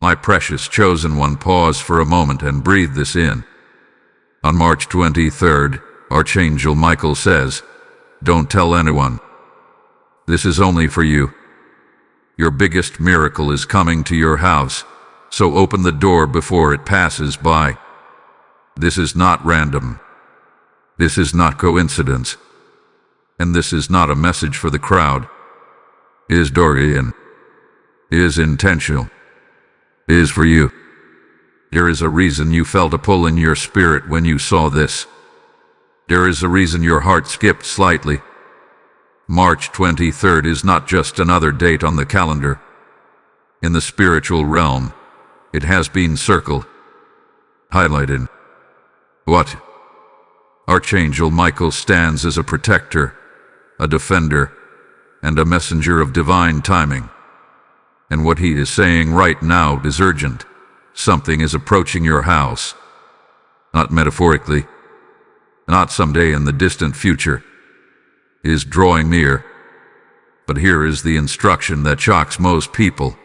My precious chosen one, pause for a moment and breathe this in. On March 23rd, Archangel Michael says, "Don't tell anyone. This is only for you. Your biggest miracle is coming to your house, so open the door before it passes by. This is not random. This is not coincidence. And this is not a message for the crowd. Is Dorian. Is intentional. Is for you. There is a reason you felt a pull in your spirit when you saw this. There is a reason your heart skipped slightly. March 23rd is not just another date on the calendar. In the spiritual realm, it has been circled, highlighted. What? Archangel Michael stands as a protector, a defender, and a messenger of divine timing. And what he is saying right now is urgent. Something is approaching your house. Not metaphorically, not someday in the distant future. It is drawing near. But here is the instruction that shocks most people.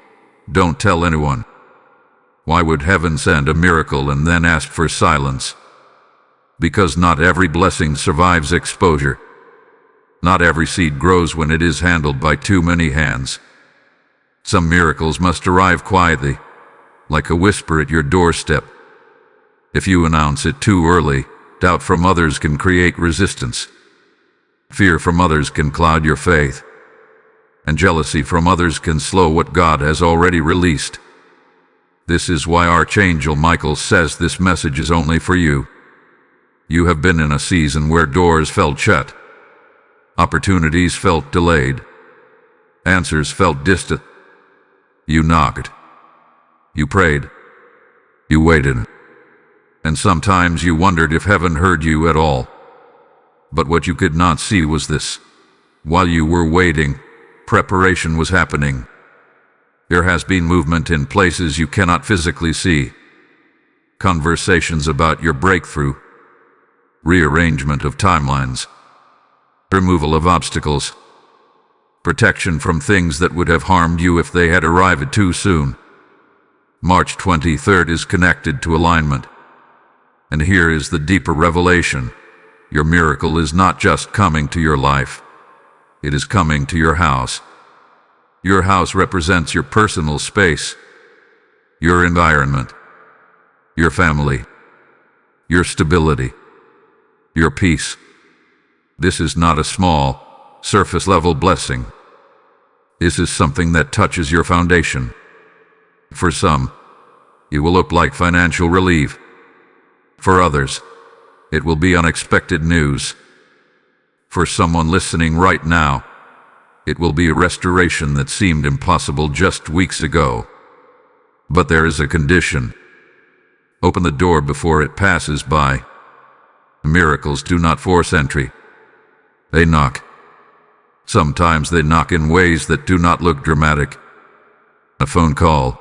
Don't tell anyone. Why would heaven send a miracle and then ask for silence? Because not every blessing survives exposure. Not every seed grows when it is handled by too many hands. Some miracles must arrive quietly, like a whisper at your doorstep. If you announce it too early, doubt from others can create resistance. Fear from others can cloud your faith. And jealousy from others can slow what God has already released. This is why Archangel Michael says this message is only for you. You have been in a season where doors felt shut. Opportunities felt delayed. Answers felt distant. You knocked. You prayed. You waited. And sometimes you wondered if heaven heard you at all. But what you could not see was this. While you were waiting, preparation was happening. There has been movement in places you cannot physically see. Conversations about your breakthrough. Rearrangement of timelines. Removal of obstacles. Protection from things that would have harmed you if they had arrived too soon. March 23rd is connected to alignment. And here is the deeper revelation. Your miracle is not just coming to your life. It is coming to your house. Your house represents your personal space, your environment, your family, your stability, your peace. This is not a small, surface-level blessing. This is something that touches your foundation. For some, it will look like financial relief. For others, it will be unexpected news. For someone listening right now, it will be a restoration that seemed impossible just weeks ago. But there is a condition. Open the door before it passes by. Miracles do not force entry. They knock. Sometimes they knock in ways that do not look dramatic. A phone call,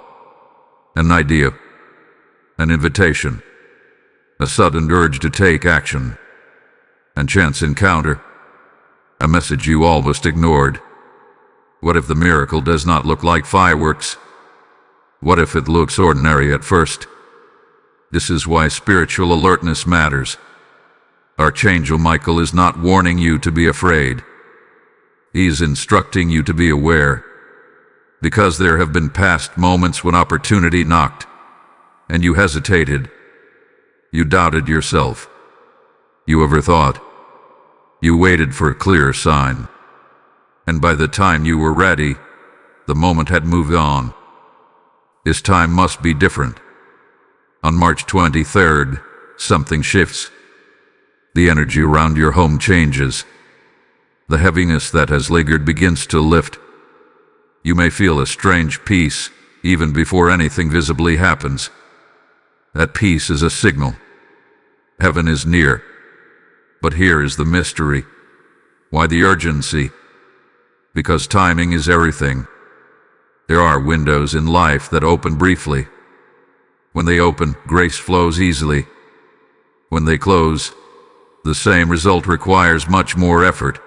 an idea, an invitation, a sudden urge to take action, and chance encounter, a message you almost ignored. What if the miracle does not look like fireworks? What if it looks ordinary at first? This is why spiritual alertness matters. Archangel Michael is not warning you to be afraid. He is instructing you to be aware. Because there have been past moments when opportunity knocked, and you hesitated. You doubted yourself. You overthought. You waited for a clear sign. And by the time you were ready, the moment had moved on. This time must be different. On March 23rd, something shifts. The energy around your home changes. The heaviness that has lingered begins to lift. You may feel a strange peace, even before anything visibly happens. That peace is a signal. Heaven is near. But here is the mystery. Why the urgency? Because timing is everything. There are windows in life that open briefly. When they open, grace flows easily. When they close, the same result requires much more effort.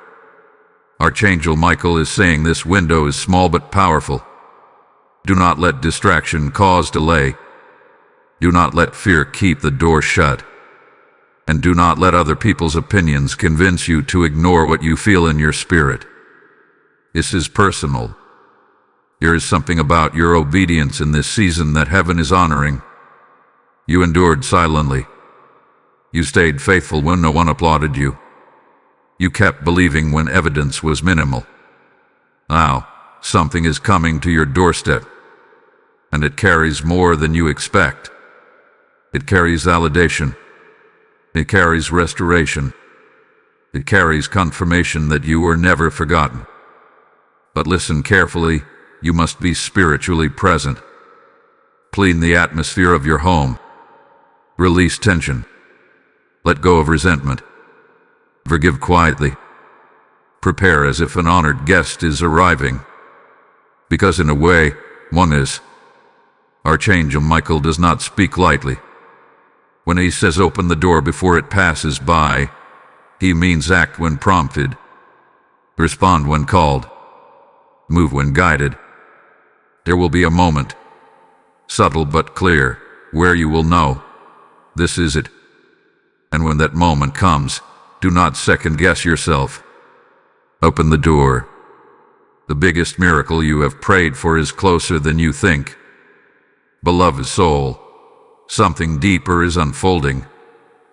Archangel Michael is saying this window is small but powerful. Do not let distraction cause delay. Do not let fear keep the door shut. And do not let other people's opinions convince you to ignore what you feel in your spirit. This is personal. There is something about your obedience in this season that heaven is honoring. You endured silently. You stayed faithful when no one applauded you. You kept believing when evidence was minimal. Now, something is coming to your doorstep, and it carries more than you expect. It carries validation. It carries restoration. It carries confirmation that you were never forgotten. But listen carefully, you must be spiritually present. Clean the atmosphere of your home. Release tension. Let go of resentment. Forgive quietly. Prepare as if an honored guest is arriving. Because in a way, one is. Archangel Michael does not speak lightly. When he says open the door before it passes by, he means act when prompted, respond when called, move when guided. There will be a moment, subtle but clear, where you will know, this is it. And when that moment comes, do not second-guess yourself. Open the door. The biggest miracle you have prayed for is closer than you think. Beloved soul, something deeper is unfolding,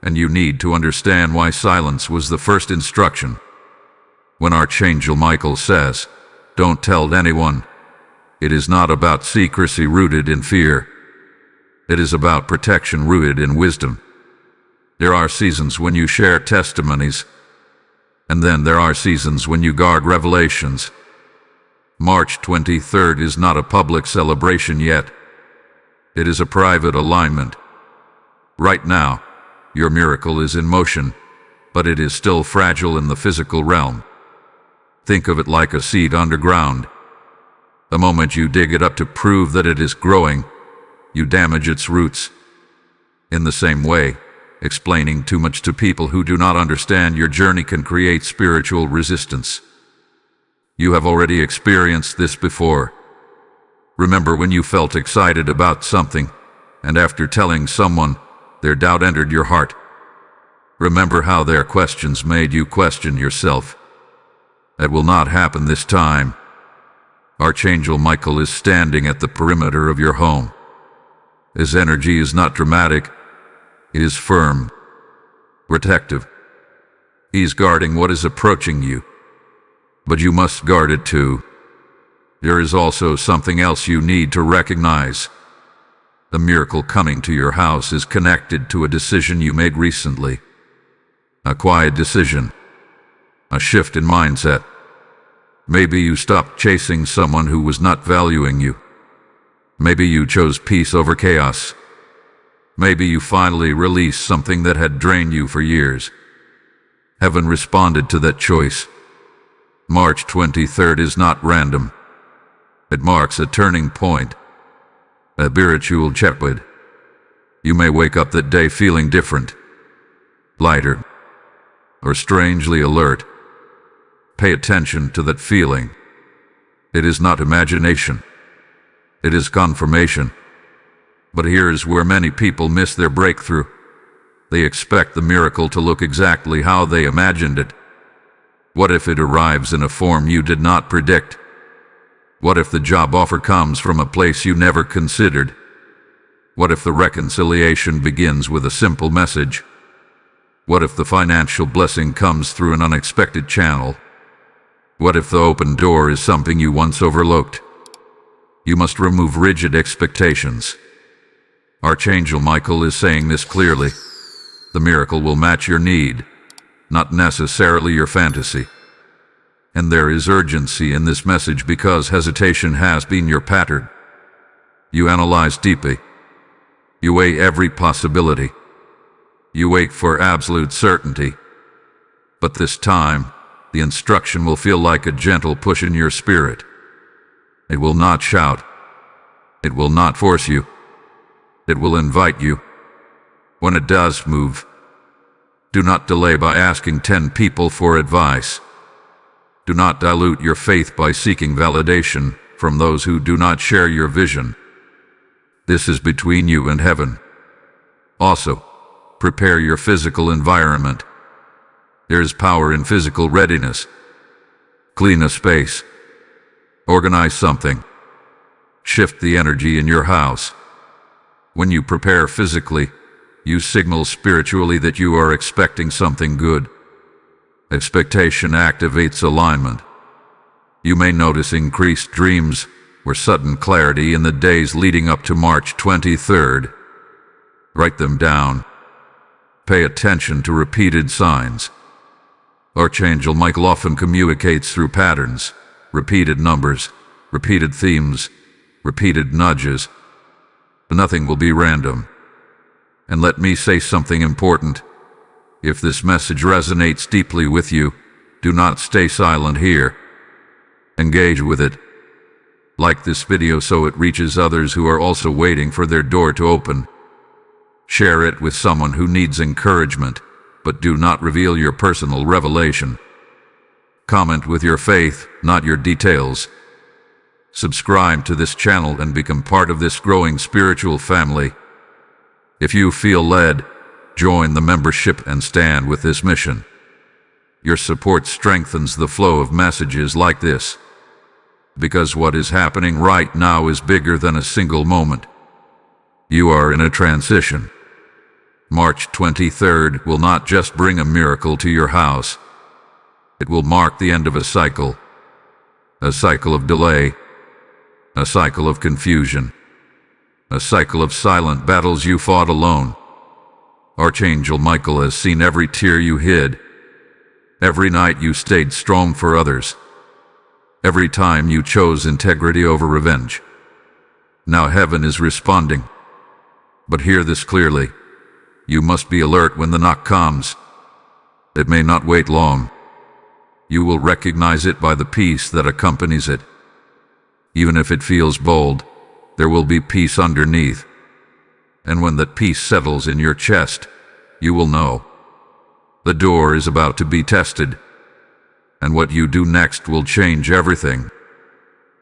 and you need to understand why silence was the first instruction. When Archangel Michael says, "Don't tell anyone," it is not about secrecy rooted in fear. It is about protection rooted in wisdom. There are seasons when you share testimonies, and then there are seasons when you guard revelations. March 23rd is not a public celebration yet. It is a private alignment. Right now, your miracle is in motion, but it is still fragile in the physical realm. Think of it like a seed underground. The moment you dig it up to prove that it is growing, you damage its roots. In the same way, explaining too much to people who do not understand your journey can create spiritual resistance. You have already experienced this before. Remember when you felt excited about something, and after telling someone, their doubt entered your heart. Remember how their questions made you question yourself. That will not happen this time. Archangel Michael is standing at the perimeter of your home. His energy is not dramatic. It is firm, protective. He is guarding what is approaching you. But you must guard it too. There is also something else you need to recognize. The miracle coming to your house is connected to a decision you made recently. A quiet decision. A shift in mindset. Maybe you stopped chasing someone who was not valuing you. Maybe you chose peace over chaos. Maybe you finally released something that had drained you for years. Heaven responded to that choice. March 23rd is not random. It marks a turning point, a spiritual checkpoint. You may wake up that day feeling different, lighter, or strangely alert. Pay attention to that feeling. It is not imagination. It is confirmation. But here is where many people miss their breakthrough. They expect the miracle to look exactly how they imagined it. What if it arrives in a form you did not predict? What if the job offer comes from a place you never considered? What if the reconciliation begins with a simple message? What if the financial blessing comes through an unexpected channel? What if the open door is something you once overlooked? You must remove rigid expectations. Archangel Michael is saying this clearly. The miracle will match your need, not necessarily your fantasy. And there is urgency in this message because hesitation has been your pattern. You analyze deeply. You weigh every possibility. You wait for absolute certainty. But this time, the instruction will feel like a gentle push in your spirit. It will not shout. It will not force you. It will invite you. When it does move, do not delay by asking 10 people for advice. Do not dilute your faith by seeking validation from those who do not share your vision. This is between you and heaven. Also, prepare your physical environment. There is power in physical readiness. Clean a space. Organize something. Shift the energy in your house. When you prepare physically, you signal spiritually that you are expecting something good. Expectation activates alignment. You may notice increased dreams or sudden clarity in the days leading up to March 23rd. Write them down. Pay attention to repeated signs. Archangel Michael often communicates through patterns, repeated numbers, repeated themes, repeated nudges. Nothing will be random. And let me say something important. If this message resonates deeply with you, do not stay silent here. Engage with it. Like this video so it reaches others who are also waiting for their door to open. Share it with someone who needs encouragement, but do not reveal your personal revelation. Comment with your faith, not your details. Subscribe to this channel and become part of this growing spiritual family. If you feel led, join the membership and stand with this mission. Your support strengthens the flow of messages like this. Because what is happening right now is bigger than a single moment. You are in a transition. March 23rd will not just bring a miracle to your house. It will mark the end of a cycle of delay, a cycle of confusion, a cycle of silent battles you fought alone. Archangel Michael has seen every tear you hid, every night you stayed strong for others, every time you chose integrity over revenge. Now heaven is responding. But hear this clearly. You must be alert when the knock comes. It may not wait long. You will recognize it by the peace that accompanies it. Even if it feels bold, there will be peace underneath. And when that peace settles in your chest, you will know. The door is about to be tested. And what you do next will change everything.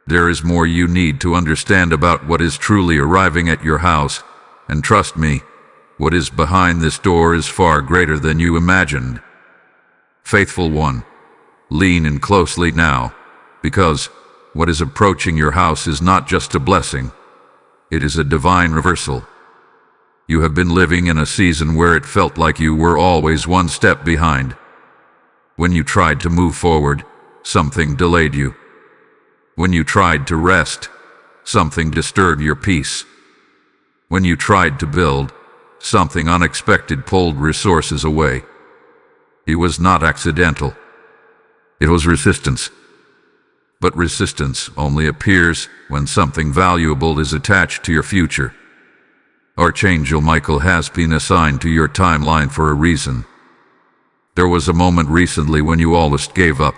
There is more you need to understand about what is truly arriving at your house, and trust me, what is behind this door is far greater than you imagined. Faithful one, lean in closely now, because what is approaching your house is not just a blessing, it is a divine reversal. You have been living in a season where it felt like you were always one step behind. When you tried to move forward, something delayed you. When you tried to rest, something disturbed your peace. When you tried to build, something unexpected pulled resources away. It was not accidental. It was resistance. But resistance only appears when something valuable is attached to your future. Archangel Michael has been assigned to your timeline for a reason. There was a moment recently when you almost gave up.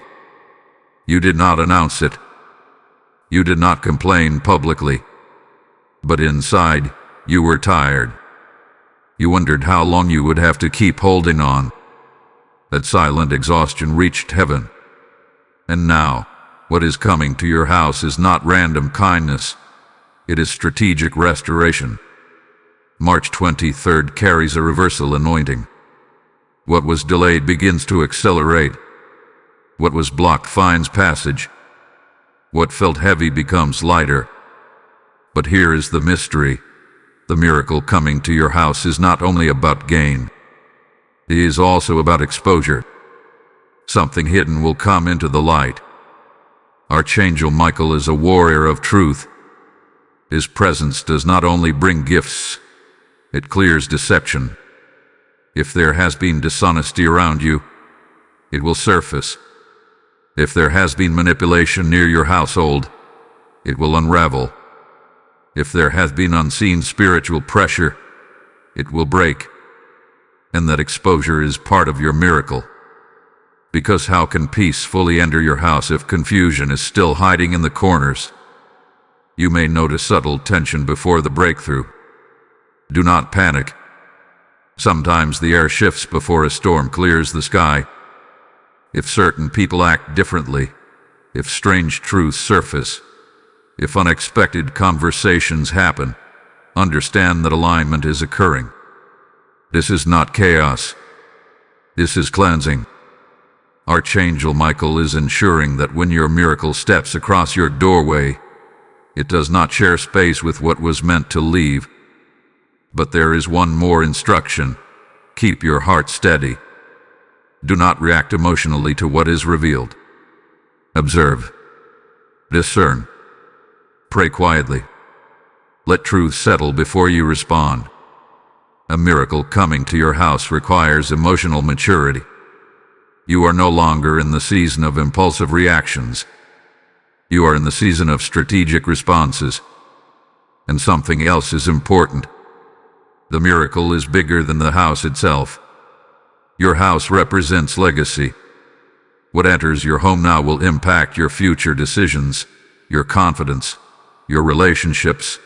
You did not announce it. You did not complain publicly. But inside, you were tired. You wondered how long you would have to keep holding on. That silent exhaustion reached heaven. And now, what is coming to your house is not random kindness. It is strategic restoration. March 23rd carries a reversal anointing. What was delayed begins to accelerate. What was blocked finds passage. What felt heavy becomes lighter. But here is the mystery. The miracle coming to your house is not only about gain. It is also about exposure. Something hidden will come into the light. Archangel Michael is a warrior of truth. His presence does not only bring gifts, it clears deception. If there has been dishonesty around you, it will surface. If there has been manipulation near your household, it will unravel. If there has been unseen spiritual pressure, it will break. And that exposure is part of your miracle. Because how can peace fully enter your house if confusion is still hiding in the corners? You may notice subtle tension before the breakthrough. Do not panic. Sometimes the air shifts before a storm clears the sky. If certain people act differently, if strange truths surface, If unexpected conversations happen, understand that alignment is occurring. This is not chaos. This is cleansing. Archangel Michael is ensuring that when your miracle steps across your doorway, it does not share space with what was meant to leave. But there is one more instruction. Keep your heart steady. Do not react emotionally to what is revealed. Observe. Discern. Pray quietly. Let truth settle before you respond. A miracle coming to your house requires emotional maturity. You are no longer in the season of impulsive reactions. You are in the season of strategic responses. And something else is important. The miracle is bigger than the house itself. Your house represents legacy. What enters your home now will impact your future decisions, your confidence, your relationships,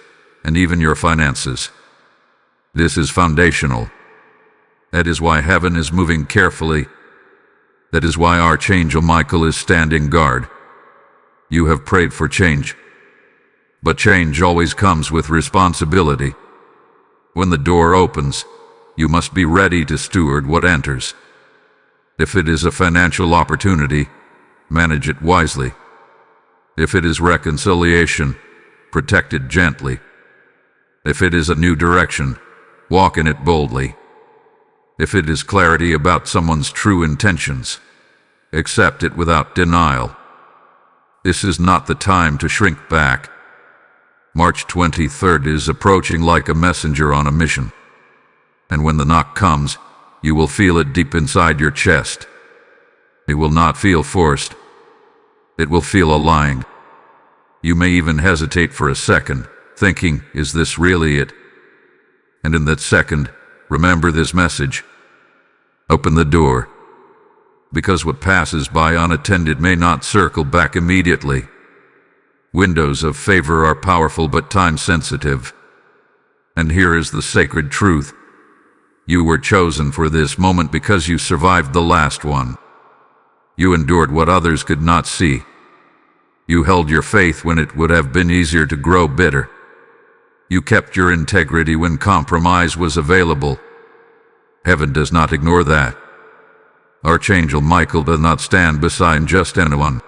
and even your finances. This is foundational. That is why heaven is moving carefully. That is why Archangel Michael is standing guard. You have prayed for change. But change always comes with responsibility. When the door opens, you must be ready to steward what enters. If it is a financial opportunity, manage it wisely. If it is reconciliation, protect it gently. If it is a new direction, walk in it boldly. If it is clarity about someone's true intentions, accept it without denial. This is not the time to shrink back. March 23rd is approaching like a messenger on a mission. And when the knock comes, you will feel it deep inside your chest. It will not feel forced. It will feel aligned. You may even hesitate for a second, thinking, is this really it? And in that second, remember this message. Open the door. Because what passes by unattended may not circle back immediately. Windows of favor are powerful but time-sensitive. And here is the sacred truth. You were chosen for this moment because you survived the last one. You endured what others could not see. You held your faith when it would have been easier to grow bitter. You kept your integrity when compromise was available. Heaven does not ignore that. Archangel Michael does not stand beside just anyone.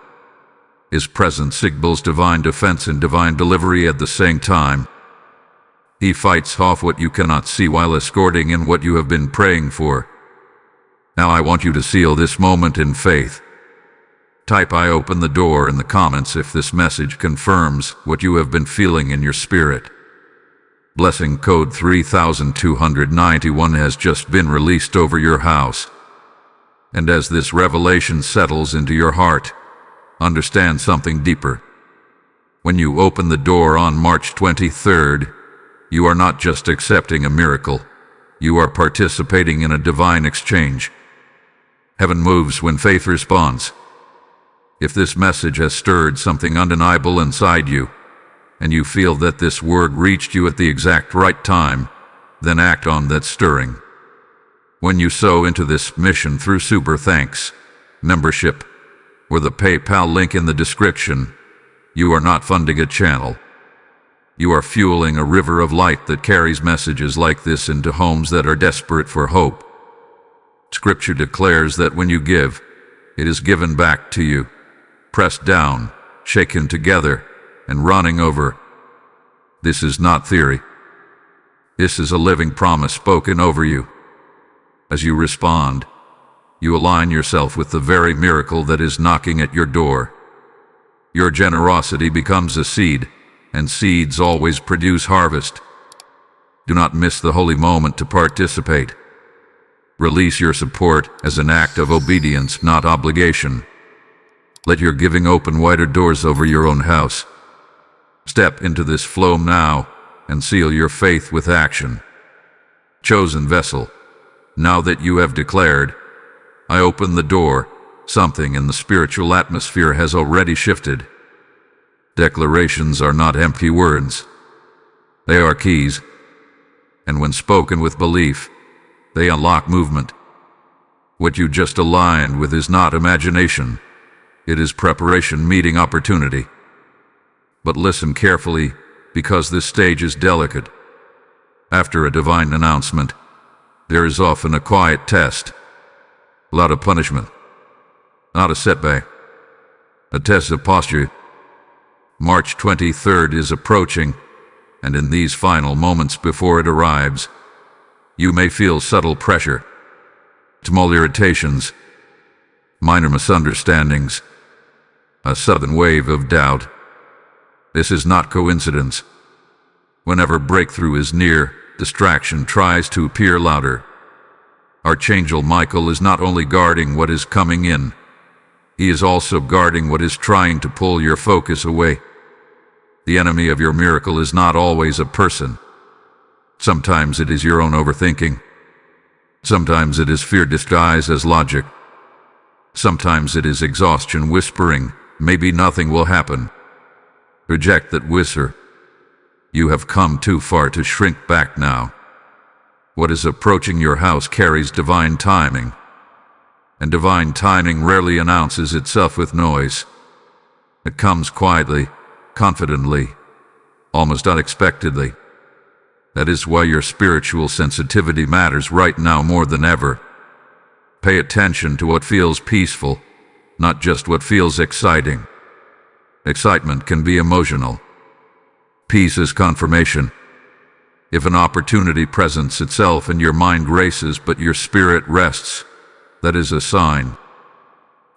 His presence signals divine defense and divine delivery at the same time. He fights off what you cannot see while escorting in what you have been praying for. Now I want you to seal this moment in faith. Type "I open the door" in the comments if this message confirms what you have been feeling in your spirit. Blessing code 3291 has just been released over your house. And as this revelation settles into your heart, understand something deeper. When you open the door on March 23rd, you are not just accepting a miracle, you are participating in a divine exchange. Heaven moves when faith responds. If this message has stirred something undeniable inside you, and you feel that this word reached you at the exact right time, then act on that stirring. When you sow into this mission through Super Thanks, membership, or the PayPal link in the description, you are not funding a channel. You are fueling a river of light that carries messages like this into homes that are desperate for hope. Scripture declares that when you give, it is given back to you, pressed down, shaken together, and running over. This is not theory. This is a living promise spoken over you. As you respond, you align yourself with the very miracle that is knocking at your door. Your generosity becomes a seed, and seeds always produce harvest. Do not miss the holy moment to participate. Release your support as an act of obedience, not obligation. Let your giving open wider doors over your own house. Step into this flow now and seal your faith with action. Chosen vessel, now that you have declared, "I open the door," something in the spiritual atmosphere has already shifted. Declarations are not empty words. They are keys. And when spoken with belief, they unlock movement. What you just aligned with is not imagination. It is preparation meeting opportunity. But listen carefully, because this stage is delicate. After a divine announcement, there is often a quiet test. Not a punishment, not a setback, a test of posture. March 23rd is approaching, and in these final moments before it arrives, you may feel subtle pressure, small irritations, minor misunderstandings, a sudden wave of doubt. This is not coincidence. Whenever breakthrough is near, distraction tries to appear louder. Archangel Michael is not only guarding what is coming in, he is also guarding what is trying to pull your focus away. The enemy of your miracle is not always a person. Sometimes it is your own overthinking. Sometimes it is fear disguised as logic. Sometimes it is exhaustion whispering, maybe nothing will happen. Reject that whisper. You have come too far to shrink back now. What is approaching your house carries divine timing, and divine timing rarely announces itself with noise. It comes quietly, confidently, almost unexpectedly. That is why your spiritual sensitivity matters right now more than ever. Pay attention to what feels peaceful, not just what feels exciting. Excitement can be emotional. Peace is confirmation. If an opportunity presents itself and your mind races but your spirit rests, that is a sign.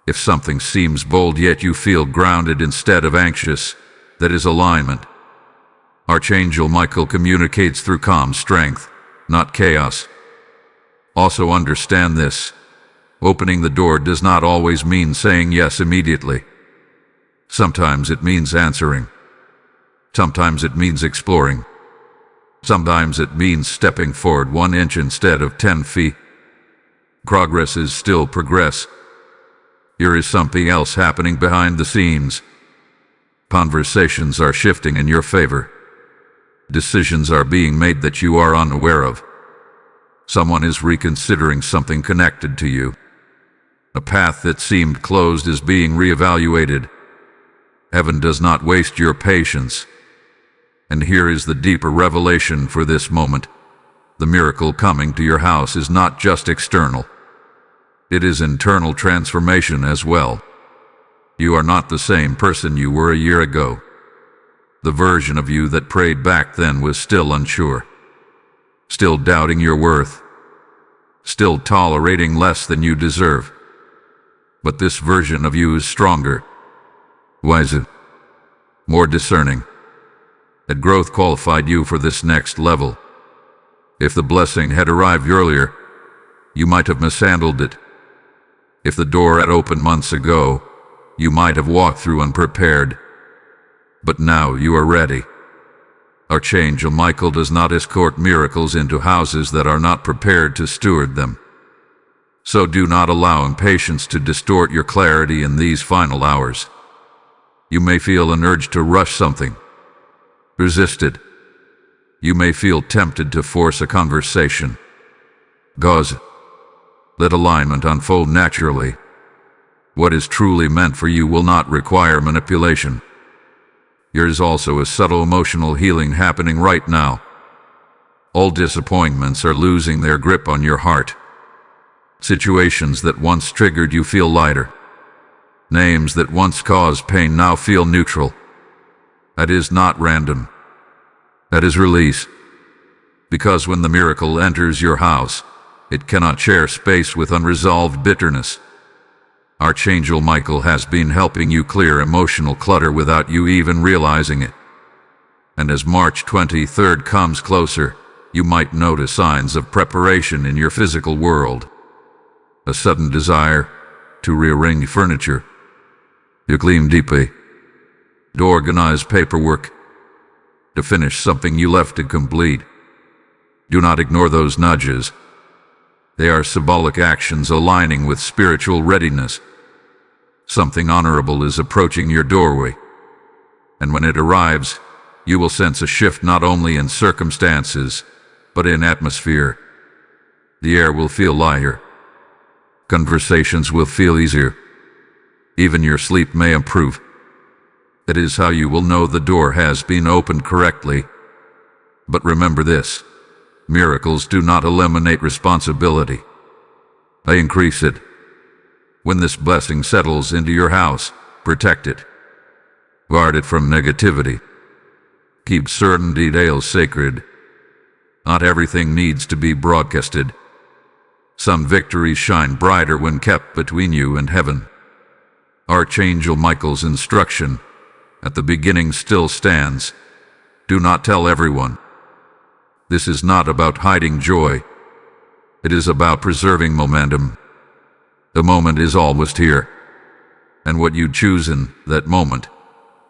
If something seems bold yet you feel grounded instead of anxious, that is alignment. Archangel Michael communicates through calm strength, not chaos. Also understand this. Opening the door does not always mean saying yes immediately. Sometimes it means answering. Sometimes it means exploring. Sometimes it means stepping forward 1 inch instead of 10 feet. Progress is still progress. Here is something else happening behind the scenes. Conversations are shifting in your favor. Decisions are being made that you are unaware of. Someone is reconsidering something connected to you. A path that seemed closed is being reevaluated. Heaven does not waste your patience. And here is the deeper revelation for this moment. The miracle coming to your house is not just external. It is internal transformation as well. You are not the same person you were a year ago. The version of you that prayed back then was still unsure, still doubting your worth, still tolerating less than you deserve. But this version of you is stronger, wiser, more discerning. That growth qualified you for this next level. If the blessing had arrived earlier, you might have mishandled it. If the door had opened months ago, you might have walked through unprepared. But now you are ready. Archangel Michael does not escort miracles into houses that are not prepared to steward them. So do not allow impatience to distort your clarity in these final hours. You may feel an urge to rush something. Resist it. You may feel tempted to force a conversation. Gauze. Let alignment unfold naturally. What is truly meant for you will not require manipulation. There is also a subtle emotional healing happening right now. All disappointments are losing their grip on your heart. Situations that once triggered you feel lighter. Names that once caused pain now feel neutral. That is not random. That is release. Because when the miracle enters your house, it cannot share space with unresolved bitterness. Archangel Michael has been helping you clear emotional clutter without you even realizing it. And as March 23rd comes closer, you might notice signs of preparation in your physical world. A sudden desire to rearrange furniture, to clean deeply, to organize paperwork, to finish something you left incomplete. Do not ignore those nudges. They are symbolic actions aligning with spiritual readiness. Something honorable is approaching your doorway. And when it arrives, you will sense a shift not only in circumstances, but in atmosphere. The air will feel lighter. Conversations will feel easier. Even your sleep may improve. It is how you will know the door has been opened correctly. But remember this: miracles do not eliminate responsibility. They increase it. When this blessing settles into your house, protect it. Guard it from negativity. Keep certain details sacred. Not everything needs to be broadcasted. Some victories shine brighter when kept between you and heaven. Archangel Michael's instruction at the beginning still stands. Do not tell everyone. This is not about hiding joy. It is about preserving momentum. The moment is almost here, and what you choose in that moment,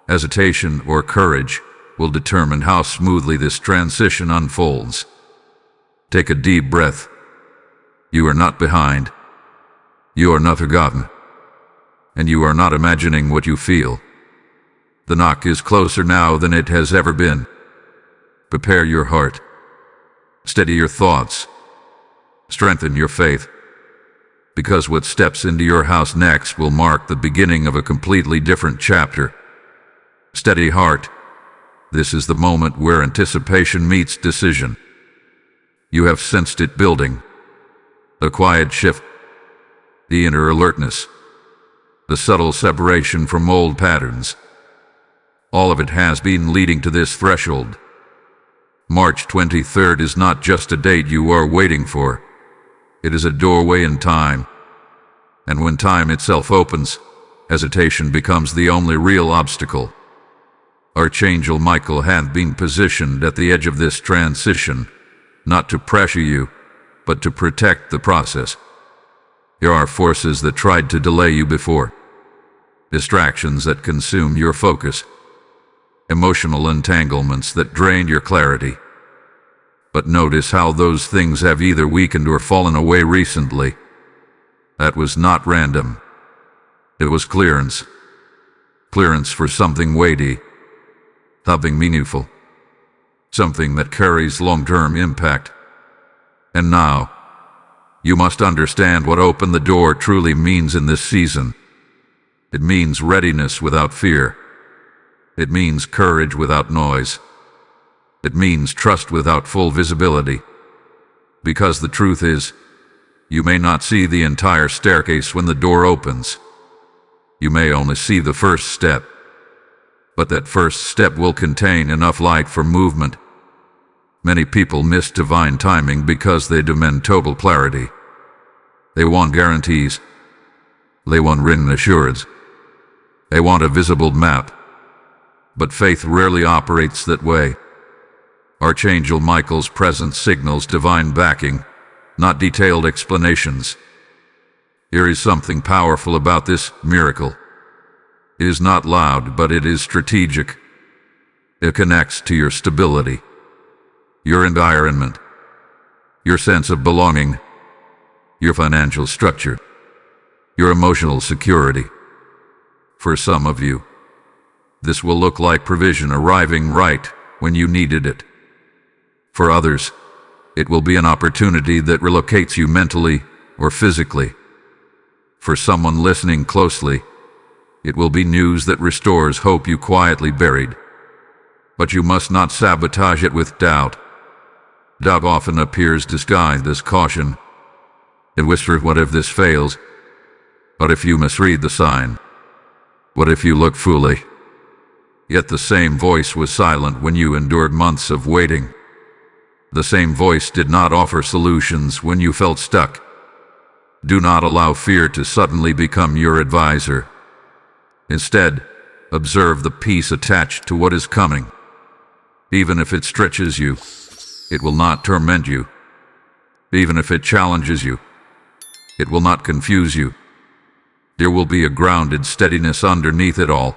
hesitation or courage, will determine how smoothly this transition unfolds. Take a deep breath. You are not behind. You are not forgotten. And you are not imagining what you feel. The knock is closer now than it has ever been. Prepare your heart. Steady your thoughts. Strengthen your faith. Because what steps into your house next will mark the beginning of a completely different chapter. Steady heart. This is the moment where anticipation meets decision. You have sensed it building. The quiet shift. The inner alertness. The subtle separation from old patterns. All of it has been leading to this threshold. March 23rd is not just a date you are waiting for. It is a doorway in time. And when time itself opens, hesitation becomes the only real obstacle. Archangel Michael had been positioned at the edge of this transition, not to pressure you, but to protect the process. There are forces that tried to delay you before. Distractions that consume your focus. Emotional entanglements that drain your clarity. But notice how those things have either weakened or fallen away recently. That was not random. It was clearance. Clearance for something weighty. Something meaningful. Something that carries long-term impact. And now, you must understand what open the door truly means in this season. It means readiness without fear. It means courage without noise. It means trust without full visibility. Because the truth is, you may not see the entire staircase when the door opens. You may only see the first step. But that first step will contain enough light for movement. Many people miss divine timing because they demand total clarity. They want guarantees. They want written assurance. They want a visible map. But faith rarely operates that way. Archangel Michael's presence signals divine backing, not detailed explanations. There is something powerful about this miracle. It is not loud, but it is strategic. It connects to your stability, your environment, your sense of belonging, your financial structure, your emotional security. For some of you, this will look like provision arriving right when you needed it. For others, it will be an opportunity that relocates you mentally or physically. For someone listening closely, it will be news that restores hope you quietly buried. But you must not sabotage it with doubt. Doubt often appears disguised as caution. It whispers, what if this fails? What if you misread the sign? What if you look foolish? Yet the same voice was silent when you endured months of waiting. The same voice did not offer solutions when you felt stuck. Do not allow fear to suddenly become your advisor. Instead, observe the peace attached to what is coming. Even if it stretches you, it will not torment you. Even if it challenges you, it will not confuse you. There will be a grounded steadiness underneath it all.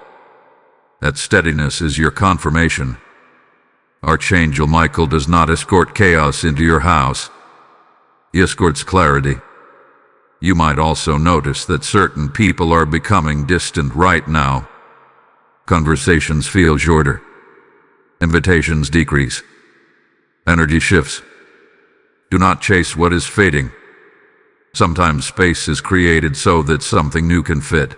That steadiness is your confirmation. Archangel Michael does not escort chaos into your house. He escorts clarity. You might also notice that certain people are becoming distant right now. Conversations feel shorter. Invitations decrease. Energy shifts. Do not chase what is fading. Sometimes space is created so that something new can fit.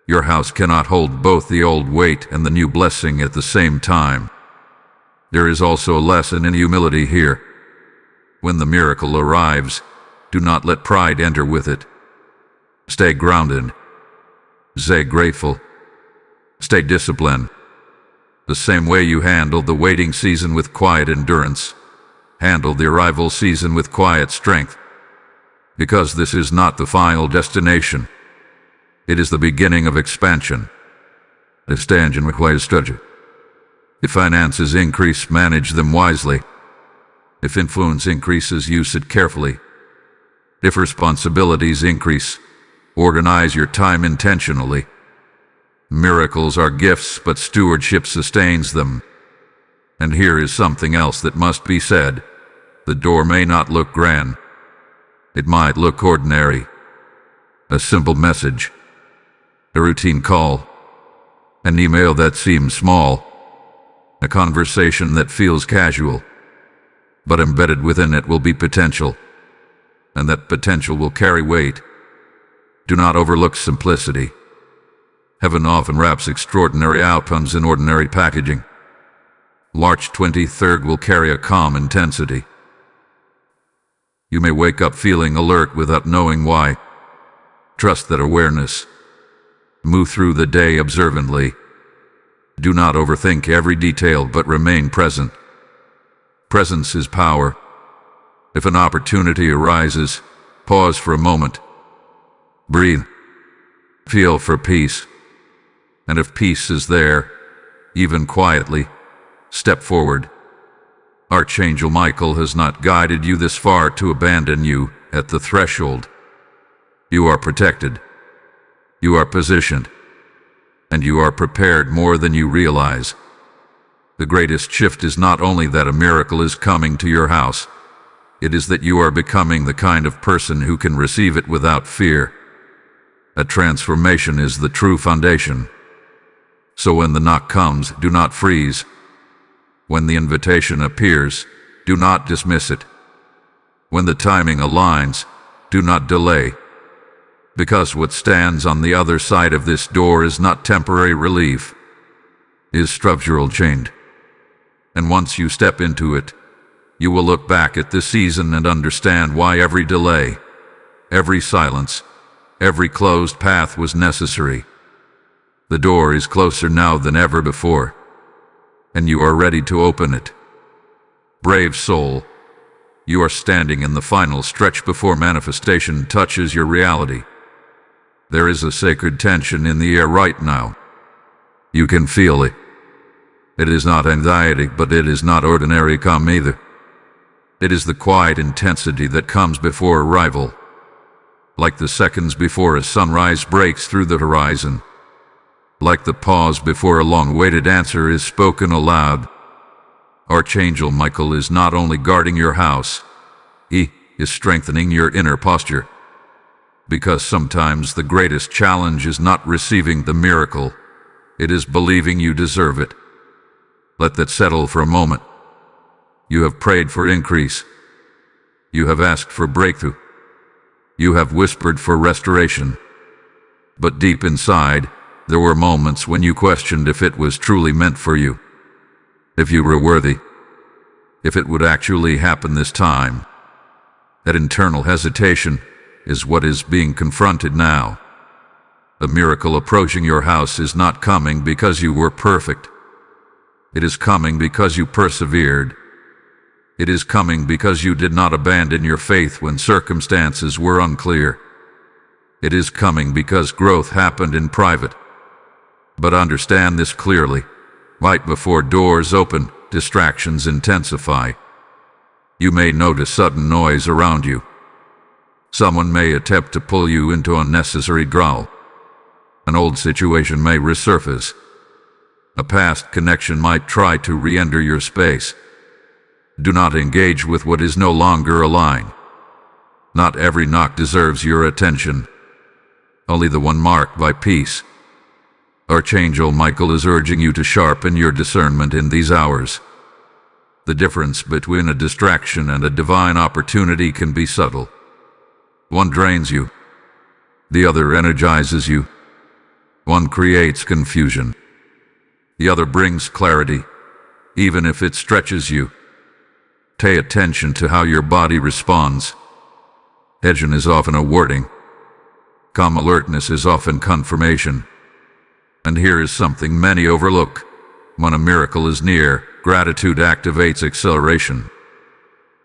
Your house cannot hold both the old weight and the new blessing at the same time. There is also a lesson in humility here. When the miracle arrives, do not let pride enter with it. Stay grounded. Stay grateful. Stay disciplined. The same way you handle the waiting season with quiet endurance, handle the arrival season with quiet strength. Because this is not the final destination. It is the beginning of expansion. Expansion requires strategy. If finances increase, manage them wisely. If influence increases, use it carefully. If responsibilities increase, organize your time intentionally. Miracles are gifts, but stewardship sustains them. And here is something else that must be said. The door may not look grand. It might look ordinary. A simple message. A routine call. An email that seems small. A conversation that feels casual. But embedded within it will be potential. And that potential will carry weight. Do not overlook simplicity. Heaven often wraps extraordinary outcomes in ordinary packaging. March 23rd will carry a calm intensity. You may wake up feeling alert without knowing why. Trust that awareness. Move through the day observantly. Do not overthink every detail, but remain present. Presence is power. If an opportunity arises, pause for a moment. Breathe. Feel for peace. And if peace is there, even quietly, step forward. Archangel Michael has not guided you this far to abandon you at the threshold. You are protected. You are positioned. And you are prepared more than you realize. The greatest shift is not only that a miracle is coming to your house, it is that you are becoming the kind of person who can receive it without fear. A transformation is the true foundation. So when the knock comes, do not freeze. When the invitation appears, do not dismiss it. When the timing aligns, do not delay. Because what stands on the other side of this door is not temporary relief, it is structural change. And once you step into it, you will look back at this season and understand why every delay, every silence, every closed path was necessary. The door is closer now than ever before, and you are ready to open it. Brave soul, you are standing in the final stretch before manifestation touches your reality. There is a sacred tension in the air right now. You can feel it. It is not anxiety, but it is not ordinary calm either. It is the quiet intensity that comes before arrival, like the seconds before a sunrise breaks through the horizon. Like the pause before a long-awaited answer is spoken aloud. Archangel Michael is not only guarding your house, he is strengthening your inner posture. Because sometimes the greatest challenge is not receiving the miracle, it is believing you deserve it. Let that settle for a moment. You have prayed for increase. You have asked for breakthrough. You have whispered for restoration. But deep inside, there were moments when you questioned if it was truly meant for you, if you were worthy, if it would actually happen this time. That internal hesitation is what is being confronted now. The miracle approaching your house is not coming because you were perfect. It is coming because you persevered. It is coming because you did not abandon your faith when circumstances were unclear. It is coming because growth happened in private. But understand this clearly. Right before doors open, distractions intensify. You may notice sudden noise around you. Someone may attempt to pull you into unnecessary drama. An old situation may resurface. A past connection might try to re-enter your space. Do not engage with what is no longer aligned. Not every knock deserves your attention. Only the one marked by peace. Archangel Michael is urging you to sharpen your discernment in these hours. The difference between a distraction and a divine opportunity can be subtle. One drains you. The other energizes you. One creates confusion. The other brings clarity, even if it stretches you. Pay attention to how your body responds. Hedgen is often a warning. Calm alertness is often confirmation. And here is something many overlook. When a miracle is near, gratitude activates acceleration.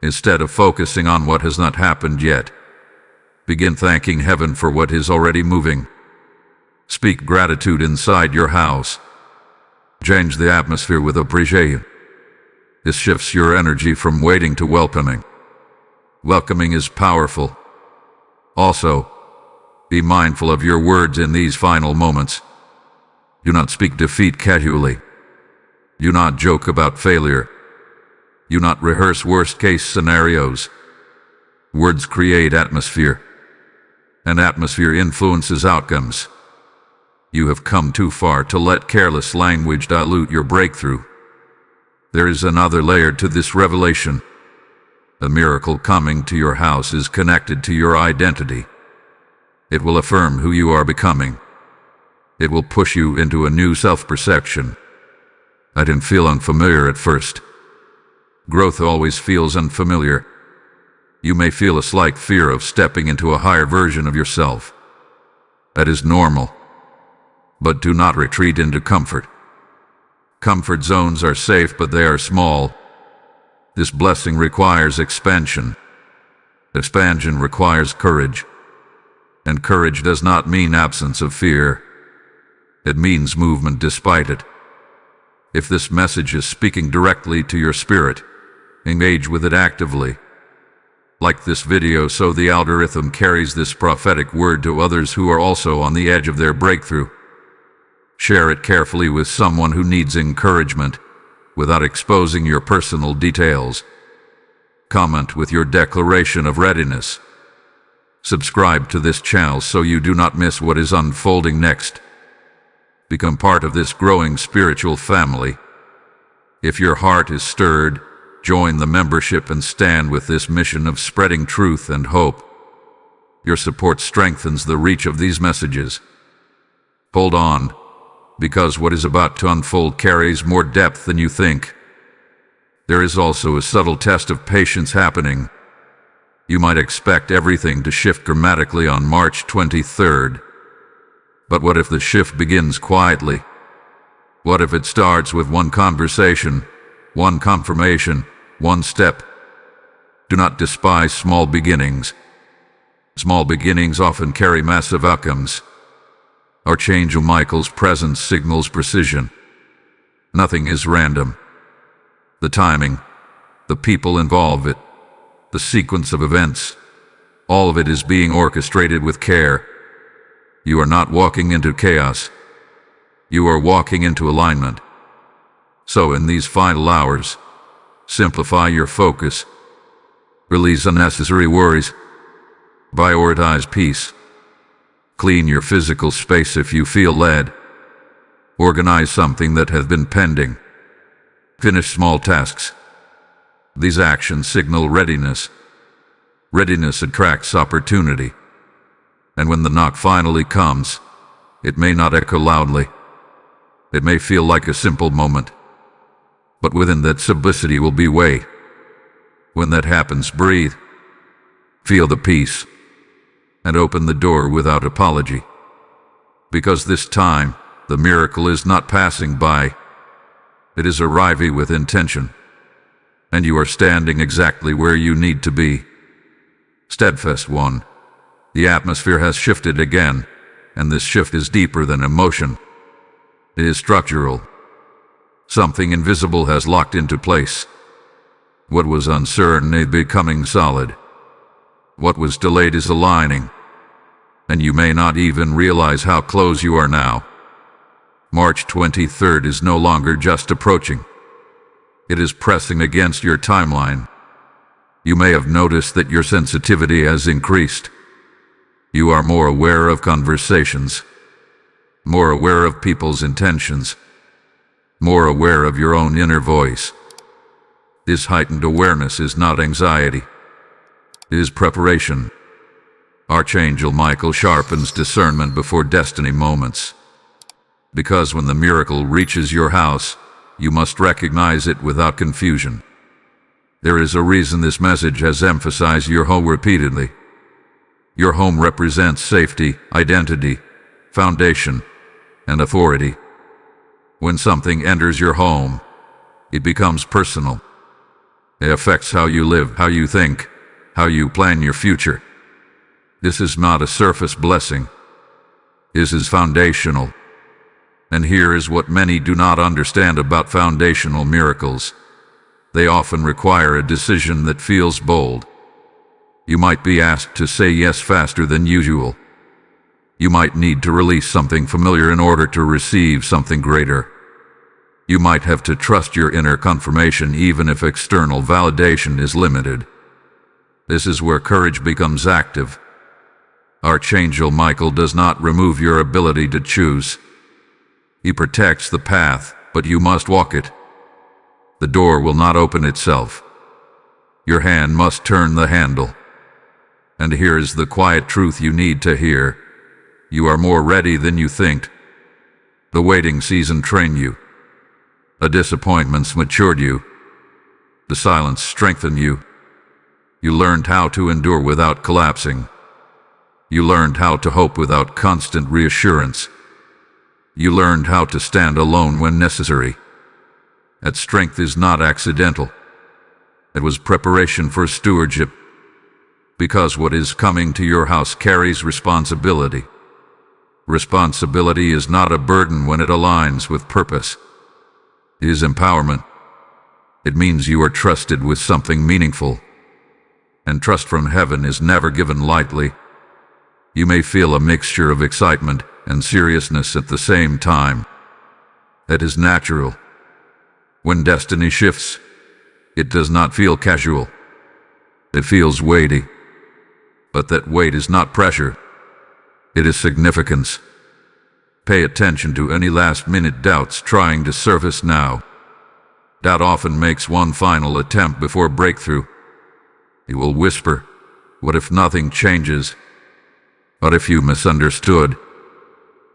Instead of focusing on what has not happened yet, begin thanking heaven for what is already moving. Speak gratitude inside your house. Change the atmosphere with appreciation. This shifts your energy from waiting to welcoming. Welcoming is powerful. Also, be mindful of your words in these final moments. Do not speak defeat casually. Do not joke about failure. Do not rehearse worst-case scenarios. Words create atmosphere, and atmosphere influences outcomes. You have come too far to let careless language dilute your breakthrough. There is another layer to this revelation. A miracle coming to your house is connected to your identity. It will affirm who you are becoming. It will push you into a new self-perception. I didn't feel unfamiliar at first. Growth always feels unfamiliar. You may feel a slight fear of stepping into a higher version of yourself. That is normal. But do not retreat into comfort. Comfort zones are safe, but they are small. This blessing requires expansion. Expansion requires courage. And courage does not mean absence of fear. It means movement despite it. If this message is speaking directly to your spirit, engage with it actively. Like this video so the algorithm carries this prophetic word to others who are also on the edge of their breakthrough. Share it carefully with someone who needs encouragement, without exposing your personal details. Comment with your declaration of readiness. Subscribe to this channel so you do not miss what is unfolding next. Become part of this growing spiritual family. If your heart is stirred, join the membership and stand with this mission of spreading truth and hope. Your support strengthens the reach of these messages. Hold on, because what is about to unfold carries more depth than you think. There is also a subtle test of patience happening. You might expect everything to shift dramatically on March 23rd. But what if the shift begins quietly? What if it starts with one conversation, one confirmation, one step? Do not despise small beginnings. Small beginnings often carry massive outcomes. Archangel Michael's presence signals precision. Nothing is random. The timing, the people involved in it, the sequence of events, all of it is being orchestrated with care. You are not walking into chaos. You are walking into alignment. So in these final hours, simplify your focus. Release unnecessary worries. Prioritize peace. Clean your physical space if you feel led. Organize something that has been pending. Finish small tasks. These actions signal readiness. Readiness attracts opportunity. And when the knock finally comes, it may not echo loudly. It may feel like a simple moment. But within that simplicity will be way. When that happens, breathe. Feel the peace. And open the door without apology. Because this time, the miracle is not passing by. It is arriving with intention. And you are standing exactly where you need to be. Steadfast one. The atmosphere has shifted again, and this shift is deeper than emotion. It is structural. Something invisible has locked into place. What was uncertain is becoming solid. What was delayed is aligning. And you may not even realize how close you are now. March 23rd is no longer just approaching. It is pressing against your timeline. You may have noticed that your sensitivity has increased. You are more aware of conversations, more aware of people's intentions, more aware of your own inner voice. This heightened awareness is not anxiety. It is preparation. Archangel Michael sharpens discernment before destiny moments. Because when the miracle reaches your house, you must recognize it without confusion. There is a reason this message has emphasized your home repeatedly. Your home represents safety, identity, foundation, and authority. When something enters your home, it becomes personal. It affects how you live, how you think, how you plan your future. This is not a surface blessing. This is foundational. And here is what many do not understand about foundational miracles. They often require a decision that feels bold. You might be asked to say yes faster than usual. You might need to release something familiar in order to receive something greater. You might have to trust your inner confirmation even if external validation is limited. This is where courage becomes active. Archangel Michael does not remove your ability to choose. He protects the path, but you must walk it. The door will not open itself. Your hand must turn the handle. And here is the quiet truth you need to hear. You are more ready than you think. The waiting season trained you. The disappointments matured you. The silence strengthened you. You learned how to endure without collapsing. You learned how to hope without constant reassurance. You learned how to stand alone when necessary. That strength is not accidental. It was preparation for stewardship. Because what is coming to your house carries responsibility. Responsibility is not a burden when it aligns with purpose. It is empowerment. It means you are trusted with something meaningful. And trust from heaven is never given lightly. You may feel a mixture of excitement and seriousness at the same time. That is natural. When destiny shifts, it does not feel casual. It feels weighty. But that weight is not pressure. It is significance. Pay attention to any last-minute doubts trying to surface now. Doubt often makes one final attempt before breakthrough. It will whisper, "What if nothing changes? What if you misunderstood?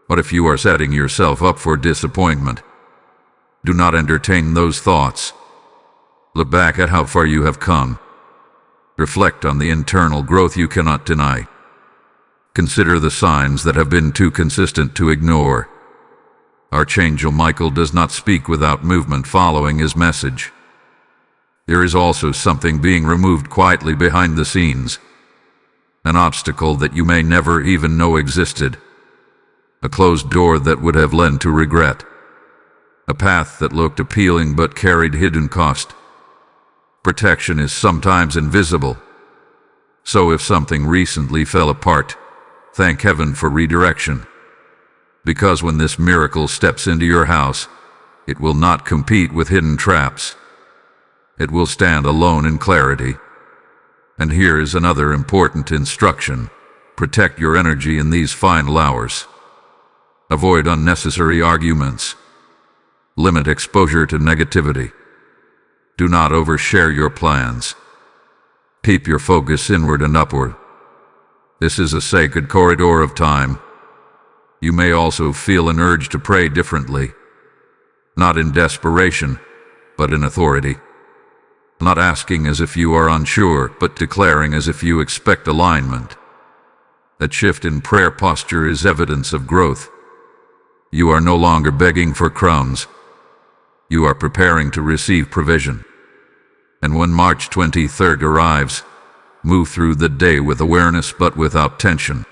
What if you are setting yourself up for disappointment?" Do not entertain those thoughts. Look back at how far you have come. Reflect on the internal growth you cannot deny. Consider the signs that have been too consistent to ignore. Archangel Michael does not speak without movement following his message. There is also something being removed quietly behind the scenes. An obstacle that you may never even know existed. A closed door that would have led to regret. A path that looked appealing but carried hidden cost. Protection is sometimes invisible. So if something recently fell apart, thank heaven for redirection. Because when this miracle steps into your house, it will not compete with hidden traps. It will stand alone in clarity. And here is another important instruction. Protect your energy in these final hours. Avoid unnecessary arguments. Limit exposure to negativity. Do not overshare your plans. Keep your focus inward and upward. This is a sacred corridor of time. You may also feel an urge to pray differently. Not in desperation, but in authority. Not asking as if you are unsure, but declaring as if you expect alignment. That shift in prayer posture is evidence of growth. You are no longer begging for crumbs. You are preparing to receive provision. And when March 23rd arrives, move through the day with awareness but without tension.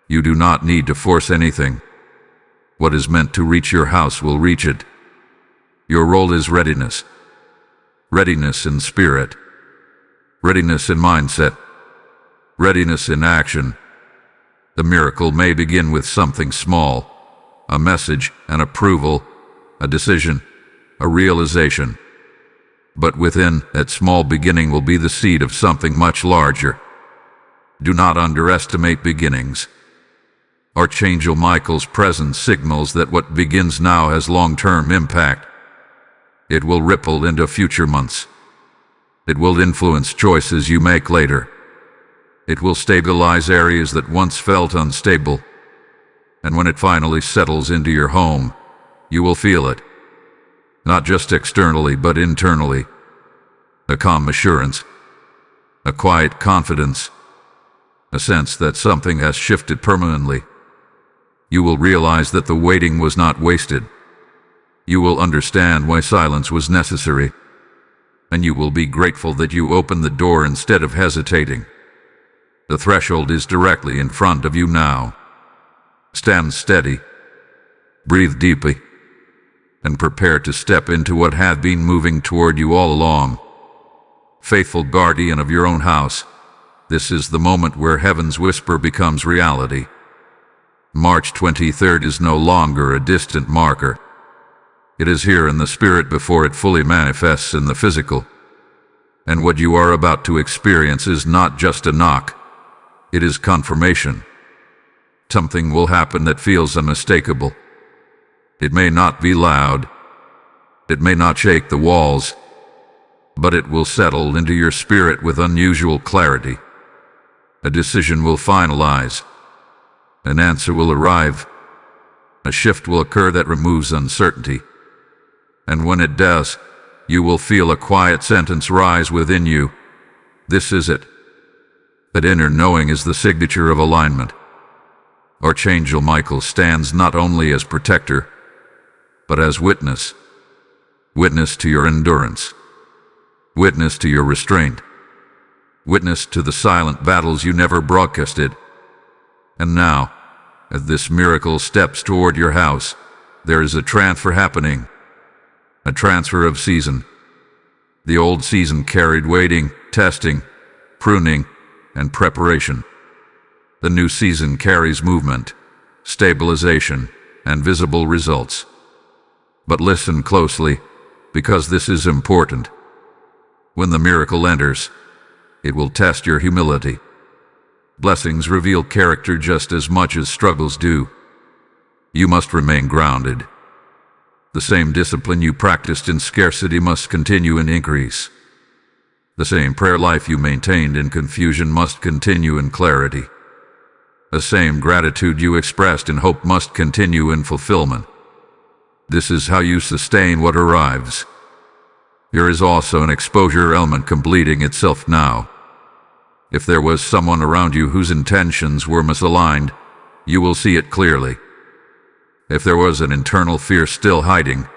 You do not need to force anything. What is meant to reach your house will reach it. Your role is readiness. Readiness in spirit. Readiness in mindset. Readiness in action. The miracle may begin with something small, a message, an approval, a decision, a realization. But within that small beginning will be the seed of something much larger. Do not underestimate beginnings. Archangel Michael's presence signals that what begins now has long-term impact. It will ripple into future months. It will influence choices you make later. It will stabilize areas that once felt unstable. And when it finally settles into your home, you will feel it. Not just externally, but internally. A calm assurance, a quiet confidence, a sense that something has shifted permanently. You will realize that the waiting was not wasted. You will understand why silence was necessary, and you will be grateful that you opened the door instead of hesitating. The threshold is directly in front of you now. Stand steady, breathe deeply, and prepare to step into what had been moving toward you all along. Faithful guardian of your own house, this is the moment where heaven's whisper becomes reality. March 23rd is no longer a distant marker. It is here in the spirit before it fully manifests in the physical. And what you are about to experience is not just a knock. It is confirmation. Something will happen that feels unmistakable. It may not be loud. It may not shake the walls. But it will settle into your spirit with unusual clarity. A decision will finalize. An answer will arrive. A shift will occur that removes uncertainty. And when it does, you will feel a quiet sentence rise within you. This is it. That inner knowing is the signature of alignment. Archangel Michael stands not only as protector, but as witness. Witness to your endurance. Witness to your restraint. Witness to the silent battles you never broadcasted. And now, as this miracle steps toward your house, there is a transfer happening. A transfer of season. The old season carried waiting, testing, pruning, and preparation. The new season carries movement, stabilization, and visible results. But listen closely, because this is important. When the miracle enters, it will test your humility. Blessings reveal character just as much as struggles do. You must remain grounded. The same discipline you practiced in scarcity must continue in increase. The same prayer life you maintained in confusion must continue in clarity. The same gratitude you expressed in hope must continue in fulfillment. This is how you sustain what arrives. There is also an exposure element completing itself now. If there was someone around you whose intentions were misaligned, you will see it clearly. If there was an internal fear still hiding,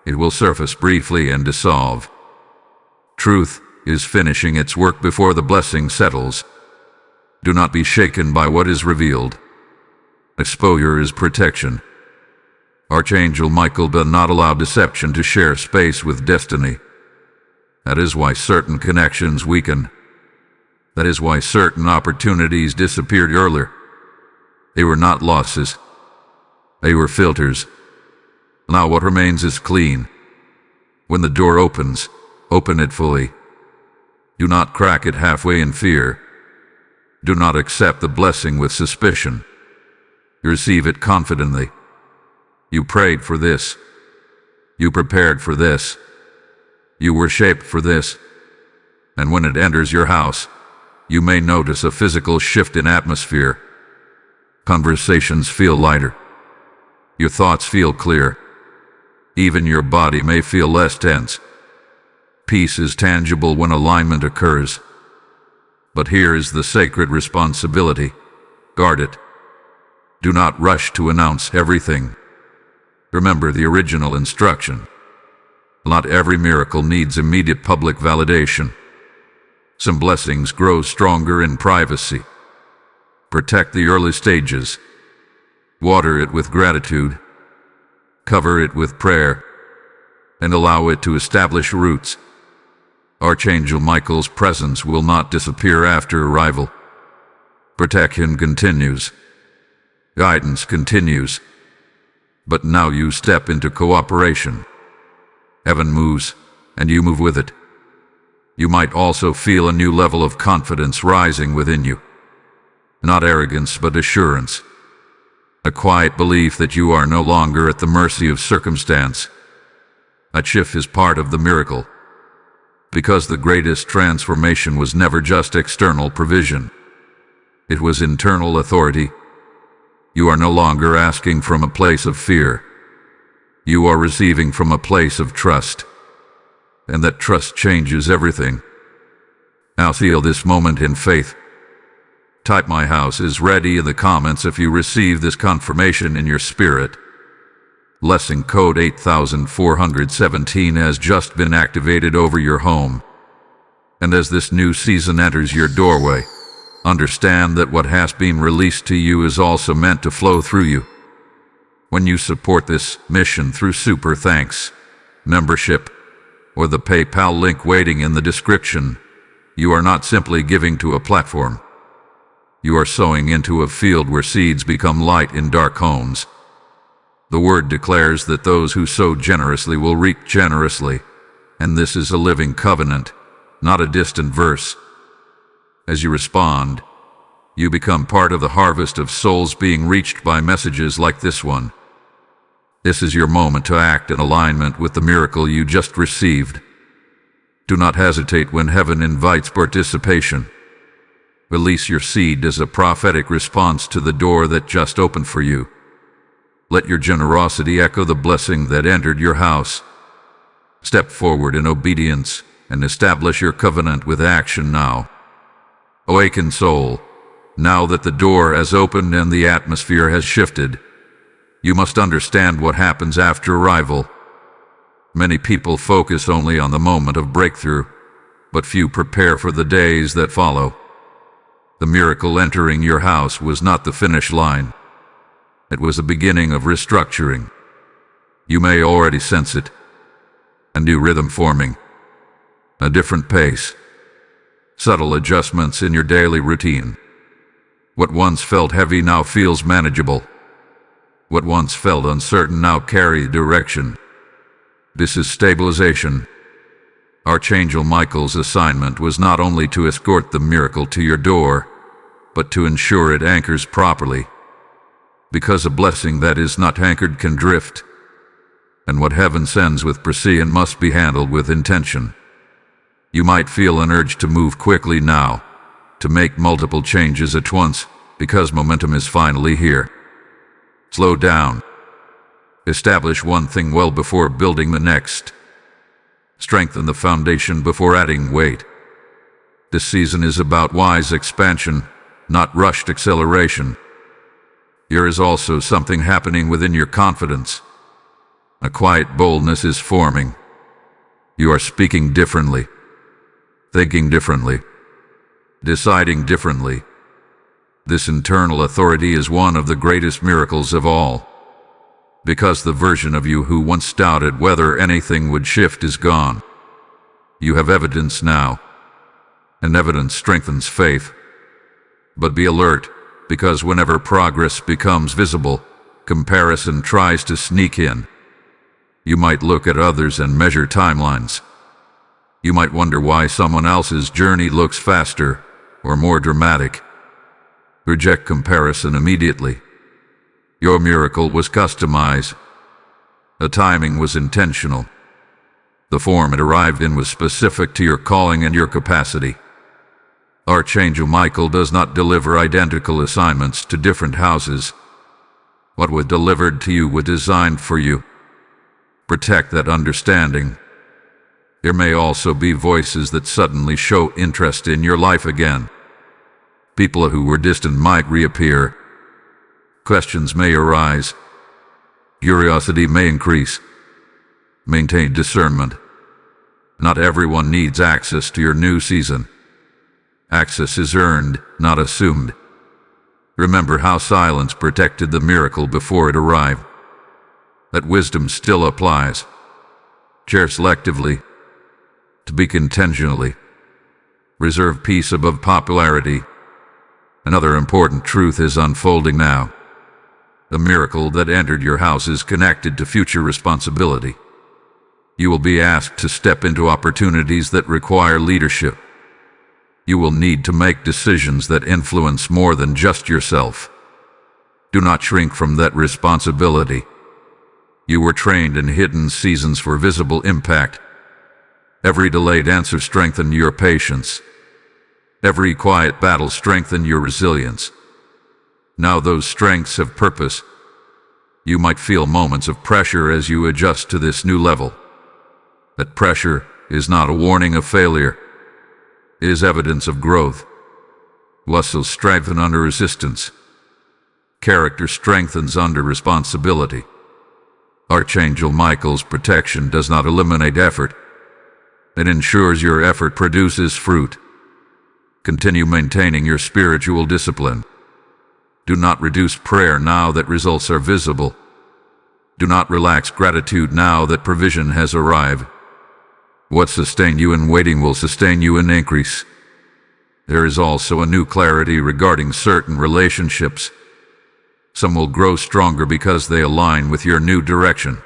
it will surface briefly and dissolve. Truth is finishing its work before the blessing settles. Do not be shaken by what is revealed. Exposure is protection. Archangel Michael does not allow deception to share space with destiny. That is why certain connections weaken. That is why certain opportunities disappeared earlier. They were not losses. They were filters. Now what remains is clean. When the door opens, open it fully. Do not crack it halfway in fear. Do not accept the blessing with suspicion. Receive it confidently. You prayed for this. You prepared for this. You were shaped for this. And when it enters your house, you may notice a physical shift in atmosphere. Conversations feel lighter. Your thoughts feel clear. Even your body may feel less tense. Peace is tangible when alignment occurs. But here is the sacred responsibility. Guard it. Do not rush to announce everything. Remember the original instruction. Not every miracle needs immediate public validation. Some blessings grow stronger in privacy. Protect the early stages. Water it with gratitude. Cover it with prayer. And allow it to establish roots. Archangel Michael's presence will not disappear after arrival. Protection continues. Guidance continues. But now you step into cooperation. Heaven moves, and you move with it. You might also feel a new level of confidence rising within you. Not arrogance, but assurance. A quiet belief that you are no longer at the mercy of circumstance. That shift is part of the miracle. Because the greatest transformation was never just external provision. It was internal authority. You are no longer asking from a place of fear. You are receiving from a place of trust. And that trust changes everything. Now seal this moment in faith. Type "My house is ready" in the comments if you receive this confirmation in your spirit. Blessing code 8417 has just been activated over your home. And as this new season enters your doorway, understand that what has been released to you is also meant to flow through you. When you support this mission through Super Thanks, membership, or the PayPal link waiting in the description, you are not simply giving to a platform. You are sowing into a field where seeds become light in dark homes. The word declares that those who sow generously will reap generously, and this is a living covenant, not a distant verse. As you respond, you become part of the harvest of souls being reached by messages like this one. This is your moment to act in alignment with the miracle you just received. Do not hesitate when heaven invites participation. Release your seed as a prophetic response to the door that just opened for you. Let your generosity echo the blessing that entered your house. Step forward in obedience and establish your covenant with action now. Awaken, soul. Now that the door has opened and the atmosphere has shifted, you must understand what happens after arrival. Many people focus only on the moment of breakthrough, but few prepare for the days that follow. The miracle entering your house was not the finish line. It was the beginning of restructuring. You may already sense it. A new rhythm forming. A different pace. Subtle adjustments in your daily routine. What once felt heavy now feels manageable. What once felt uncertain now carries direction. This is stabilization. Archangel Michael's assignment was not only to escort the miracle to your door, but to ensure it anchors properly. Because a blessing that is not anchored can drift, and what heaven sends with precision must be handled with intention. You might feel an urge to move quickly now, to make multiple changes at once, because momentum is finally here. Slow down. Establish one thing well before building the next. Strengthen the foundation before adding weight. This season is about wise expansion, not rushed acceleration. There is also something happening within your confidence. A quiet boldness is forming. You are speaking differently, thinking differently, deciding differently. This internal authority is one of the greatest miracles of all. Because the version of you who once doubted whether anything would shift is gone. You have evidence now, and evidence strengthens faith. But be alert, because whenever progress becomes visible, comparison tries to sneak in. You might look at others and measure timelines. You might wonder why someone else's journey looks faster or more dramatic. Reject comparison immediately. Your miracle was customized. The timing was intentional. The form it arrived in was specific to your calling and your capacity. Archangel Michael does not deliver identical assignments to different houses. What was delivered to you was designed for you. Protect that understanding. There may also be voices that suddenly show interest in your life again. People who were distant might reappear. Questions may arise. Curiosity may increase. Maintain discernment. Not everyone needs access to your new season. Access is earned, not assumed. Remember how silence protected the miracle before it arrived. That wisdom still applies. Share selectively. Speak intentionally. Reserve peace above popularity. Another important truth is unfolding now. The miracle that entered your house is connected to future responsibility. You will be asked to step into opportunities that require leadership. You will need to make decisions that influence more than just yourself. Do not shrink from that responsibility. You were trained in hidden seasons for visible impact. Every delayed answer strengthened your patience. Every quiet battle strengthened your resilience. Now those strengths have purpose. You might feel moments of pressure as you adjust to this new level. That pressure is not a warning of failure. It is evidence of growth. Muscles strengthen under resistance. Character strengthens under responsibility. Archangel Michael's protection does not eliminate effort. It ensures your effort produces fruit. Continue maintaining your spiritual discipline. Do not reduce prayer now that results are visible. Do not relax gratitude now that provision has arrived. What sustained you in waiting will sustain you in increase. There is also a new clarity regarding certain relationships. Some will grow stronger because they align with your new direction.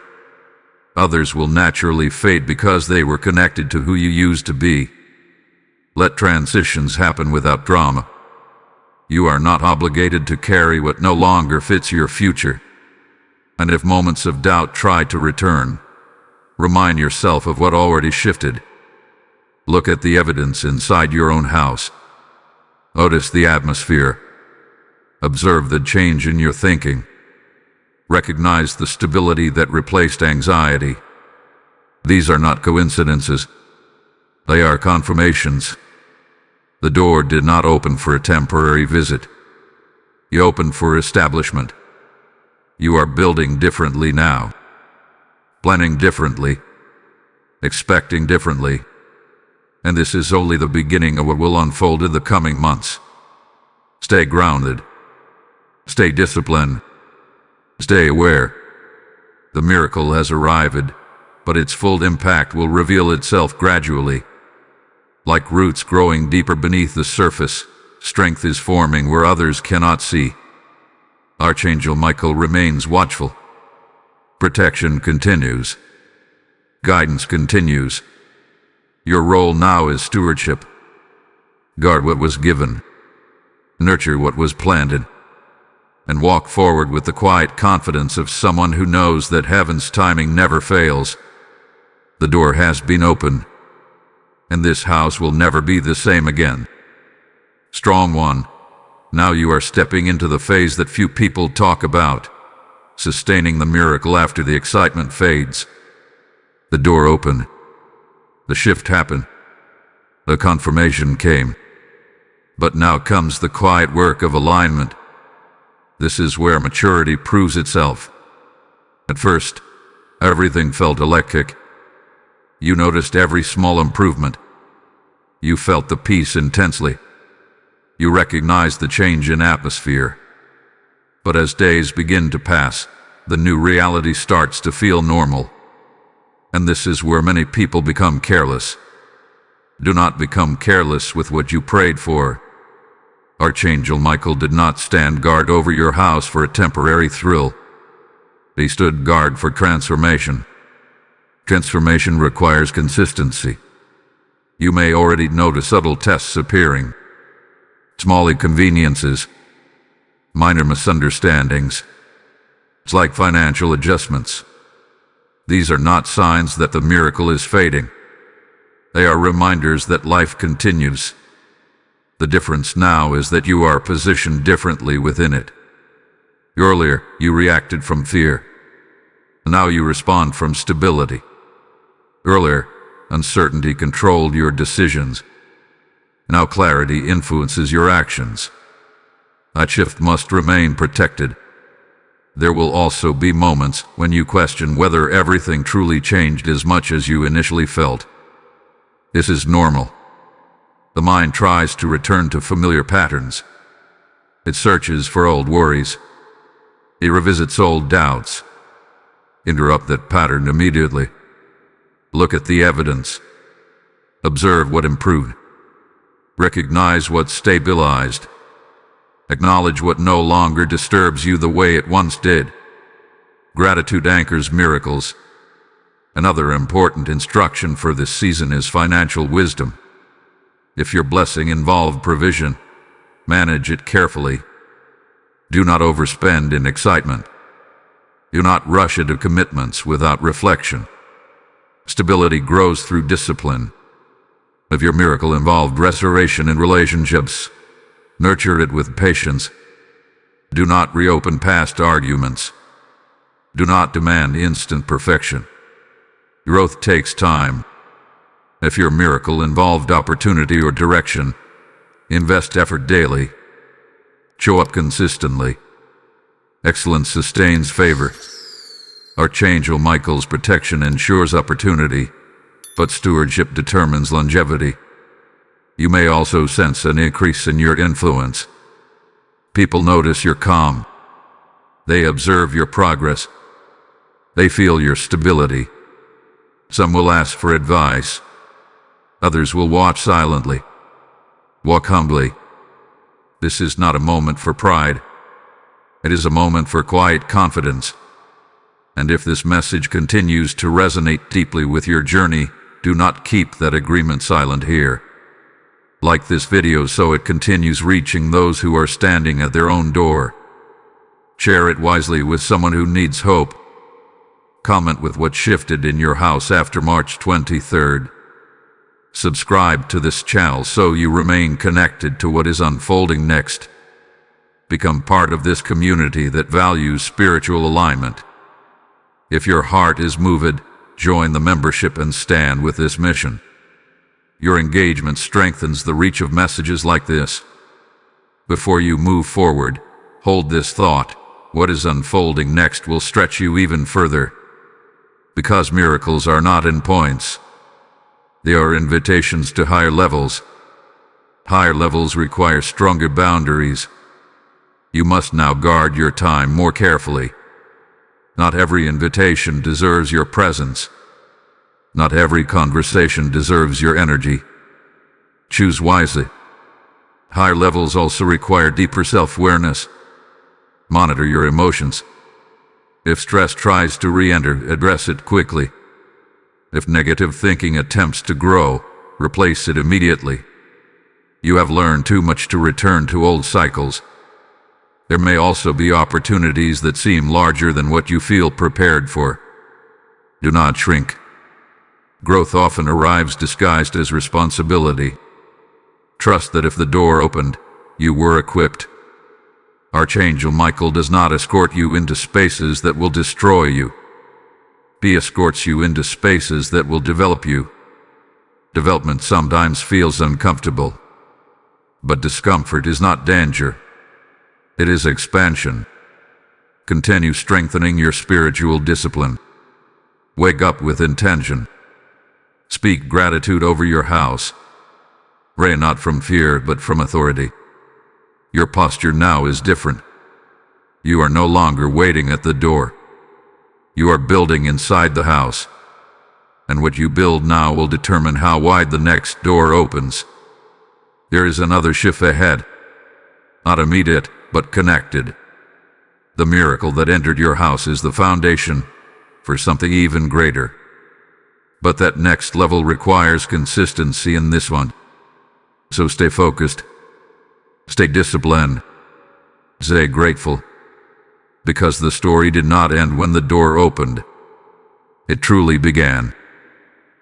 Others will naturally fade because they were connected to who you used to be. Let transitions happen without drama. You are not obligated to carry what no longer fits your future. And if moments of doubt try to return, remind yourself of what already shifted. Look at the evidence inside your own house. Notice the atmosphere. Observe the change in your thinking. Recognize the stability that replaced anxiety. These are not coincidences. They are confirmations. The door did not open for a temporary visit. You opened for establishment. You are building differently now. Planning differently. Expecting differently. And this is only the beginning of what will unfold in the coming months. Stay grounded. Stay disciplined. Stay aware. The miracle has arrived, but its full impact will reveal itself gradually. Like roots growing deeper beneath the surface, strength is forming where others cannot see. Archangel Michael remains watchful. Protection continues. Guidance continues. Your role now is stewardship. Guard what was given. Nurture what was planted. And walk forward with the quiet confidence of someone who knows that heaven's timing never fails. The door has been opened, and this house will never be the same again. Strong one, now you are stepping into the phase that few people talk about, sustaining the miracle after the excitement fades. The door opened. The shift happened. The confirmation came. But now comes the quiet work of alignment. This is where maturity proves itself. At first, everything felt electric. You noticed every small improvement. You felt the peace intensely. You recognized the change in atmosphere. But as days begin to pass, the new reality starts to feel normal. And this is where many people become careless. Do not become careless with what you prayed for. Archangel Michael did not stand guard over your house for a temporary thrill. He stood guard for transformation. Transformation requires consistency. You may already notice subtle tests appearing. Small inconveniences. Minor misunderstandings. It's like financial adjustments. These are not signs that the miracle is fading. They are reminders that life continues. The difference now is that you are positioned differently within it. Earlier, you reacted from fear. Now you respond from stability. Earlier, uncertainty controlled your decisions. Now clarity influences your actions. That shift must remain protected. There will also be moments when you question whether everything truly changed as much as you initially felt. This is normal. The mind tries to return to familiar patterns. It searches for old worries. It revisits old doubts. Interrupt that pattern immediately. Look at the evidence. Observe what improved. Recognize what stabilized. Acknowledge what no longer disturbs you the way it once did. Gratitude anchors miracles. Another important instruction for this season is financial wisdom. If your blessing involved provision, manage it carefully. Do not overspend in excitement. Do not rush into commitments without reflection. Stability grows through discipline. If your miracle involved restoration in relationships, nurture it with patience. Do not reopen past arguments. Do not demand instant perfection. Growth takes time. If your miracle involved opportunity or direction, invest effort daily. Show up consistently. Excellence sustains favor. Archangel Michael's protection ensures opportunity, but stewardship determines longevity. You may also sense an increase in your influence. People notice your calm. They observe your progress. They feel your stability. Some will ask for advice. Others will watch silently. Walk humbly. This is not a moment for pride. It is a moment for quiet confidence. And if this message continues to resonate deeply with your journey, do not keep that agreement silent here. Like this video so it continues reaching those who are standing at their own door. Share it wisely with someone who needs hope. Comment with what shifted in your house after March 23rd. Subscribe to this channel so you remain connected to what is unfolding next. Become part of this community that values spiritual alignment. If your heart is moved, join the membership and stand with this mission. Your engagement strengthens the reach of messages like this. Before you move forward, hold this thought: what is unfolding next will stretch you even further. Because miracles are not endpoints. They are invitations to higher levels. Higher levels require stronger boundaries. You must now guard your time more carefully. Not every invitation deserves your presence. Not every conversation deserves your energy. Choose wisely. Higher levels also require deeper self-awareness. Monitor your emotions. If stress tries to re-enter, address it quickly. If negative thinking attempts to grow, replace it immediately. You have learned too much to return to old cycles. There may also be opportunities that seem larger than what you feel prepared for. Do not shrink. Growth often arrives disguised as responsibility. Trust that if the door opened, you were equipped. Archangel Michael does not escort you into spaces that will destroy you. He escorts you into spaces that will develop you. Development sometimes feels uncomfortable. But discomfort is not danger. It is expansion. Continue strengthening your spiritual discipline. Wake up with intention. Speak gratitude over your house. Reign not from fear but from authority. Your posture now is different. You are no longer waiting at the door. You are building inside the house. And what you build now will determine how wide the next door opens. There is another shift ahead. Not immediate, but connected. The miracle that entered your house is the foundation for something even greater. But that next level requires consistency in this one. So stay focused. Stay disciplined. Stay grateful. Because the story did not end when the door opened. It truly began.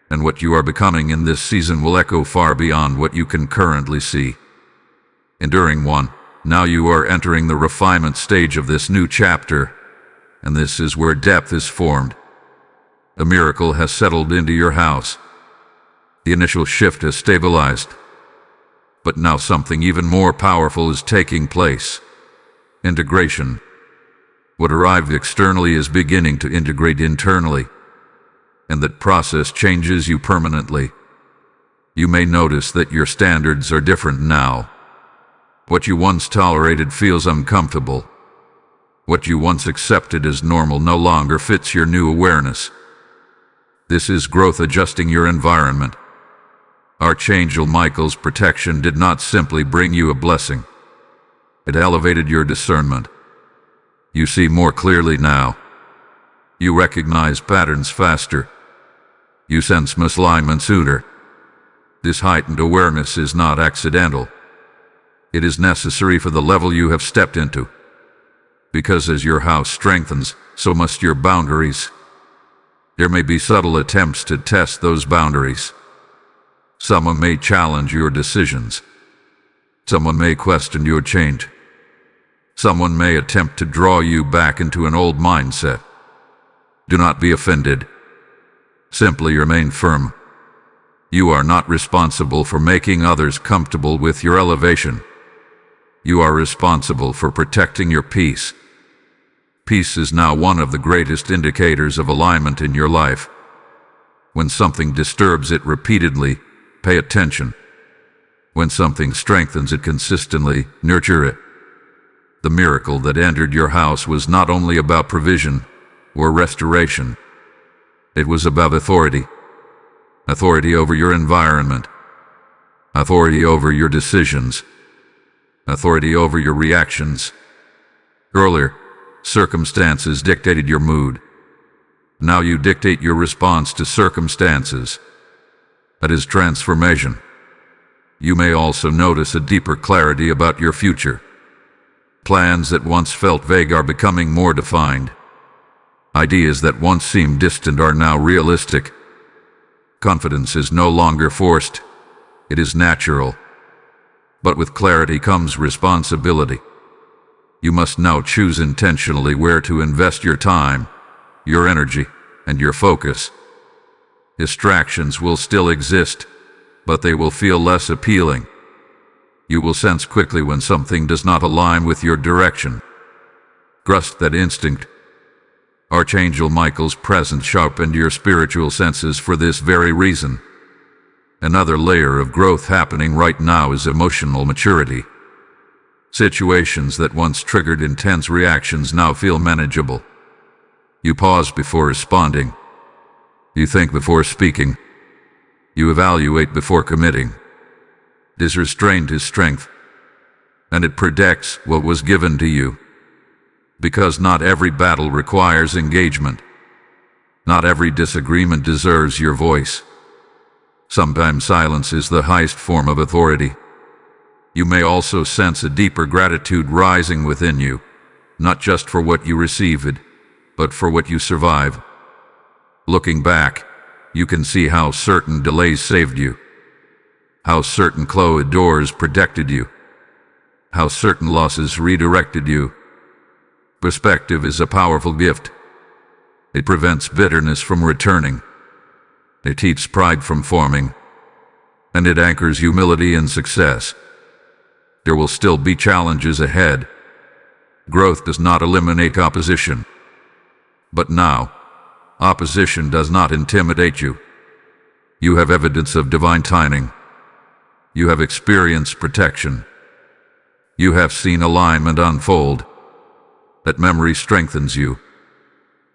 And what you are becoming in this season will echo far beyond what you can currently see. Enduring one, now you are entering the refinement stage of this new chapter, and this is where depth is formed. A miracle has settled into your house. The initial shift has stabilized. But now something even more powerful is taking place. Integration. What arrived externally is beginning to integrate internally. And that process changes you permanently. You may notice that your standards are different now. What you once tolerated feels uncomfortable. What you once accepted as normal no longer fits your new awareness. This is growth adjusting your environment. Archangel Michael's protection did not simply bring you a blessing. It elevated your discernment. You see more clearly now. You recognize patterns faster. You sense misalignment sooner. This heightened awareness is not accidental. It is necessary for the level you have stepped into. Because as your house strengthens, so must your boundaries. There may be subtle attempts to test those boundaries. Someone may challenge your decisions. Someone may question your change. Someone may attempt to draw you back into an old mindset. Do not be offended. Simply remain firm. You are not responsible for making others comfortable with your elevation. You are responsible for protecting your peace. Peace is now one of the greatest indicators of alignment in your life. When something disturbs it repeatedly, pay attention. When something strengthens it consistently, nurture it. The miracle that entered your house was not only about provision or restoration. It was about authority. Authority over your environment. Authority over your decisions. Authority over your reactions. Earlier, circumstances dictated your mood. Now you dictate your response to circumstances. That is transformation. You may also notice a deeper clarity about your future. Plans that once felt vague are becoming more defined. Ideas that once seemed distant are now realistic. Confidence is no longer forced. It is natural. But with clarity comes responsibility. You must now choose intentionally where to invest your time, your energy, and your focus. Distractions will still exist, but they will feel less appealing. You will sense quickly when something does not align with your direction. Trust that instinct. Archangel Michael's presence sharpened your spiritual senses for this very reason. Another layer of growth happening right now is emotional maturity. Situations that once triggered intense reactions now feel manageable. You pause before responding. You think before speaking. You evaluate before committing. This restraint is strength, and it protects what was given to you. Because not every battle requires engagement. Not every disagreement deserves your voice. Sometimes silence is the highest form of authority. You may also sense a deeper gratitude rising within you, not just for what you received, but for what you survived. Looking back, you can see how certain delays saved you, how certain closed doors protected you, how certain losses redirected you. Perspective is a powerful gift. It prevents bitterness from returning. It keeps pride from forming, and it anchors humility in success. There will still be challenges ahead. Growth does not eliminate opposition. But now, opposition does not intimidate you. You have evidence of divine timing. You have experienced protection. You have seen alignment unfold. That memory strengthens you.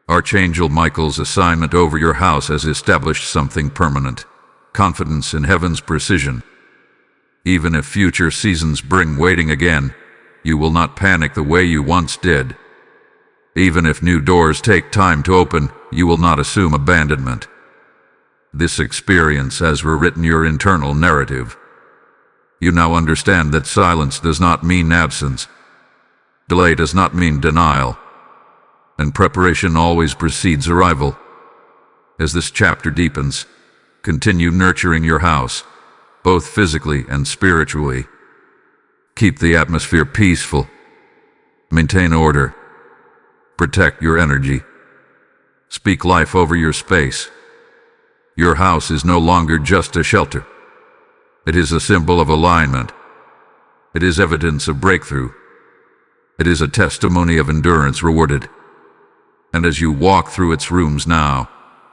Archangel Michael's assignment over your house has established something permanent. Confidence in heaven's precision. Even if future seasons bring waiting again, you will not panic the way you once did. Even if new doors take time to open, you will not assume abandonment. This experience has rewritten your internal narrative. You now understand that silence does not mean absence. Delay does not mean denial. And preparation always precedes arrival. As this chapter deepens, continue nurturing your house, both physically and spiritually. Keep the atmosphere peaceful. Maintain order. Protect your energy. Speak life over your space. Your house is no longer just a shelter. It is a symbol of alignment. It is evidence of breakthrough. It is a testimony of endurance rewarded. And as you walk through its rooms now,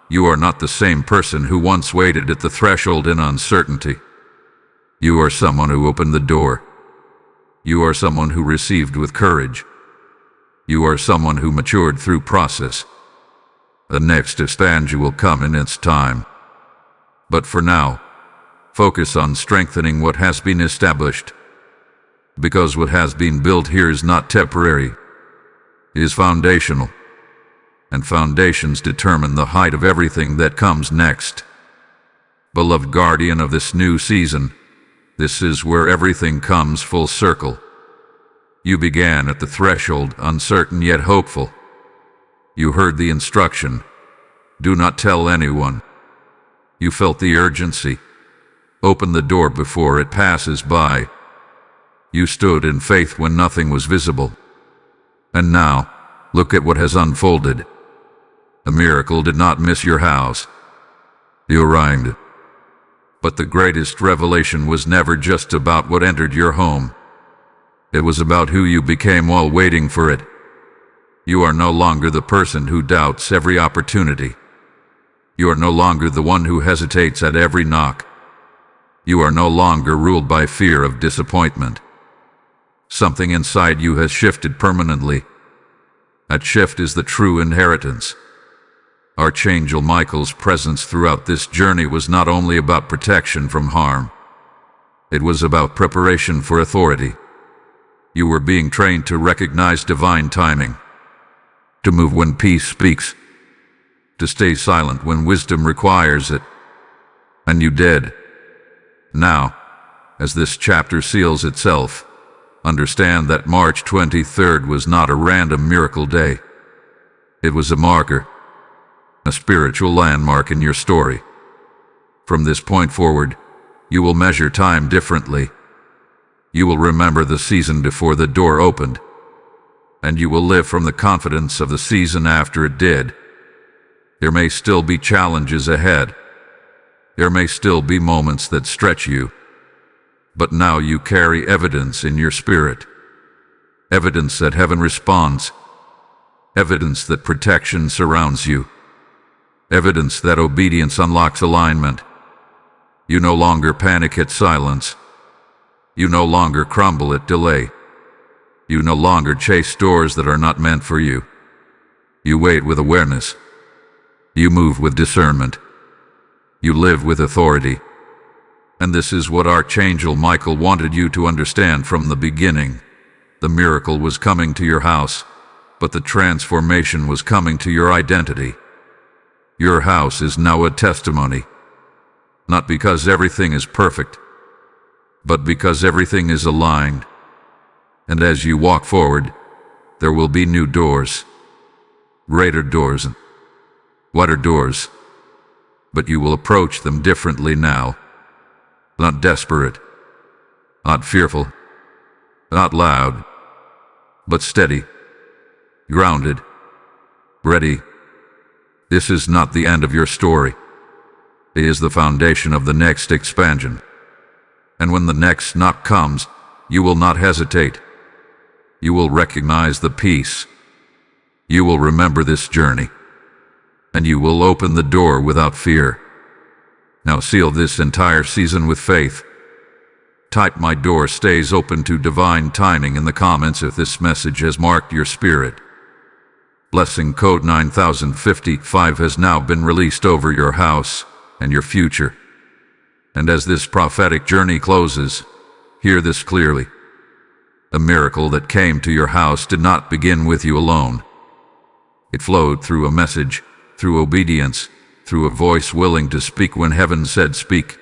you are not the same person who once waited at the threshold in uncertainty. You are someone who opened the door. You are someone who received with courage. You are someone who matured through process. The next expansion will come in its time. But for now, focus on strengthening what has been established. Because what has been built here is not temporary. It is foundational. And foundations determine the height of everything that comes next. Beloved guardian of this new season, this is where everything comes full circle. You began at the threshold, uncertain yet hopeful. You heard the instruction, do not tell anyone. You felt the urgency. Open the door before it passes by. You stood in faith when nothing was visible. And now, look at what has unfolded. A miracle did not miss your house. You arrived. But the greatest revelation was never just about what entered your home. It was about who you became while waiting for it. You are no longer the person who doubts every opportunity. You are no longer the one who hesitates at every knock. You are no longer ruled by fear of disappointment. Something inside you has shifted permanently. That shift is the true inheritance. Archangel Michael's presence throughout this journey was not only about protection from harm. It was about preparation for authority. You were being trained to recognize divine timing, to move when peace speaks, to stay silent when wisdom requires it. And you did. Now, as this chapter seals itself, understand that March 23rd was not a random miracle day. It was a marker, a spiritual landmark in your story. From this point forward, you will measure time differently. You will remember the season before the door opened, and you will live from the confidence of the season after it did. There may still be challenges ahead. There may still be moments that stretch you. But now you carry evidence in your spirit. Evidence that heaven responds. Evidence that protection surrounds you. Evidence that obedience unlocks alignment. You no longer panic at silence. You no longer crumble at delay. You no longer chase doors that are not meant for you. You wait with awareness. You move with discernment. You live with authority. And this is what Archangel Michael wanted you to understand from the beginning. The miracle was coming to your house, but the transformation was coming to your identity. Your house is now a testimony, not because everything is perfect, but because everything is aligned. And as you walk forward, there will be new doors, greater doors, and wider doors. But you will approach them differently now. Not desperate, not fearful, not loud, but steady, grounded, ready. This is not the end of your story. It is the foundation of the next expansion. And when the next knock comes, you will not hesitate. You will recognize the peace. You will remember this journey. And you will open the door without fear. Now seal this entire season with faith. Type "My door stays open to divine timing" in the comments if this message has marked your spirit. Blessing code 9055 has now been released over your house and your future. And as this prophetic journey closes, hear this clearly. The miracle that came to your house did not begin with you alone. It flowed through a message, through obedience, through a voice willing to speak when heaven said speak.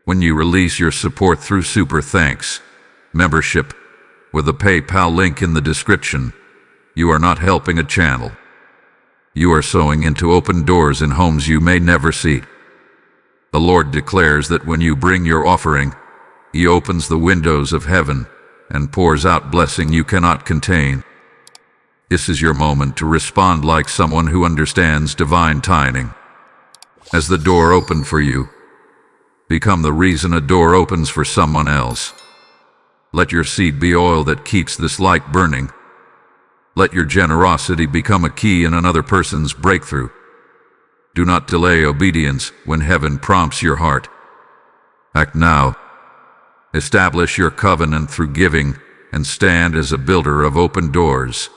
When you release your support through Super Thanks membership with a PayPal link in the description, you are not helping a channel. You are sowing into open doors in homes you may never see. The Lord declares that when you bring your offering, He opens the windows of heaven and pours out blessing you cannot contain. This is your moment to respond like someone who understands divine timing. As the door opened for you, become the reason a door opens for someone else. Let your seed be oil that keeps this light burning. Let your generosity become a key in another person's breakthrough. Do not delay obedience when heaven prompts your heart. Act now. Establish your covenant through giving and stand as a builder of open doors.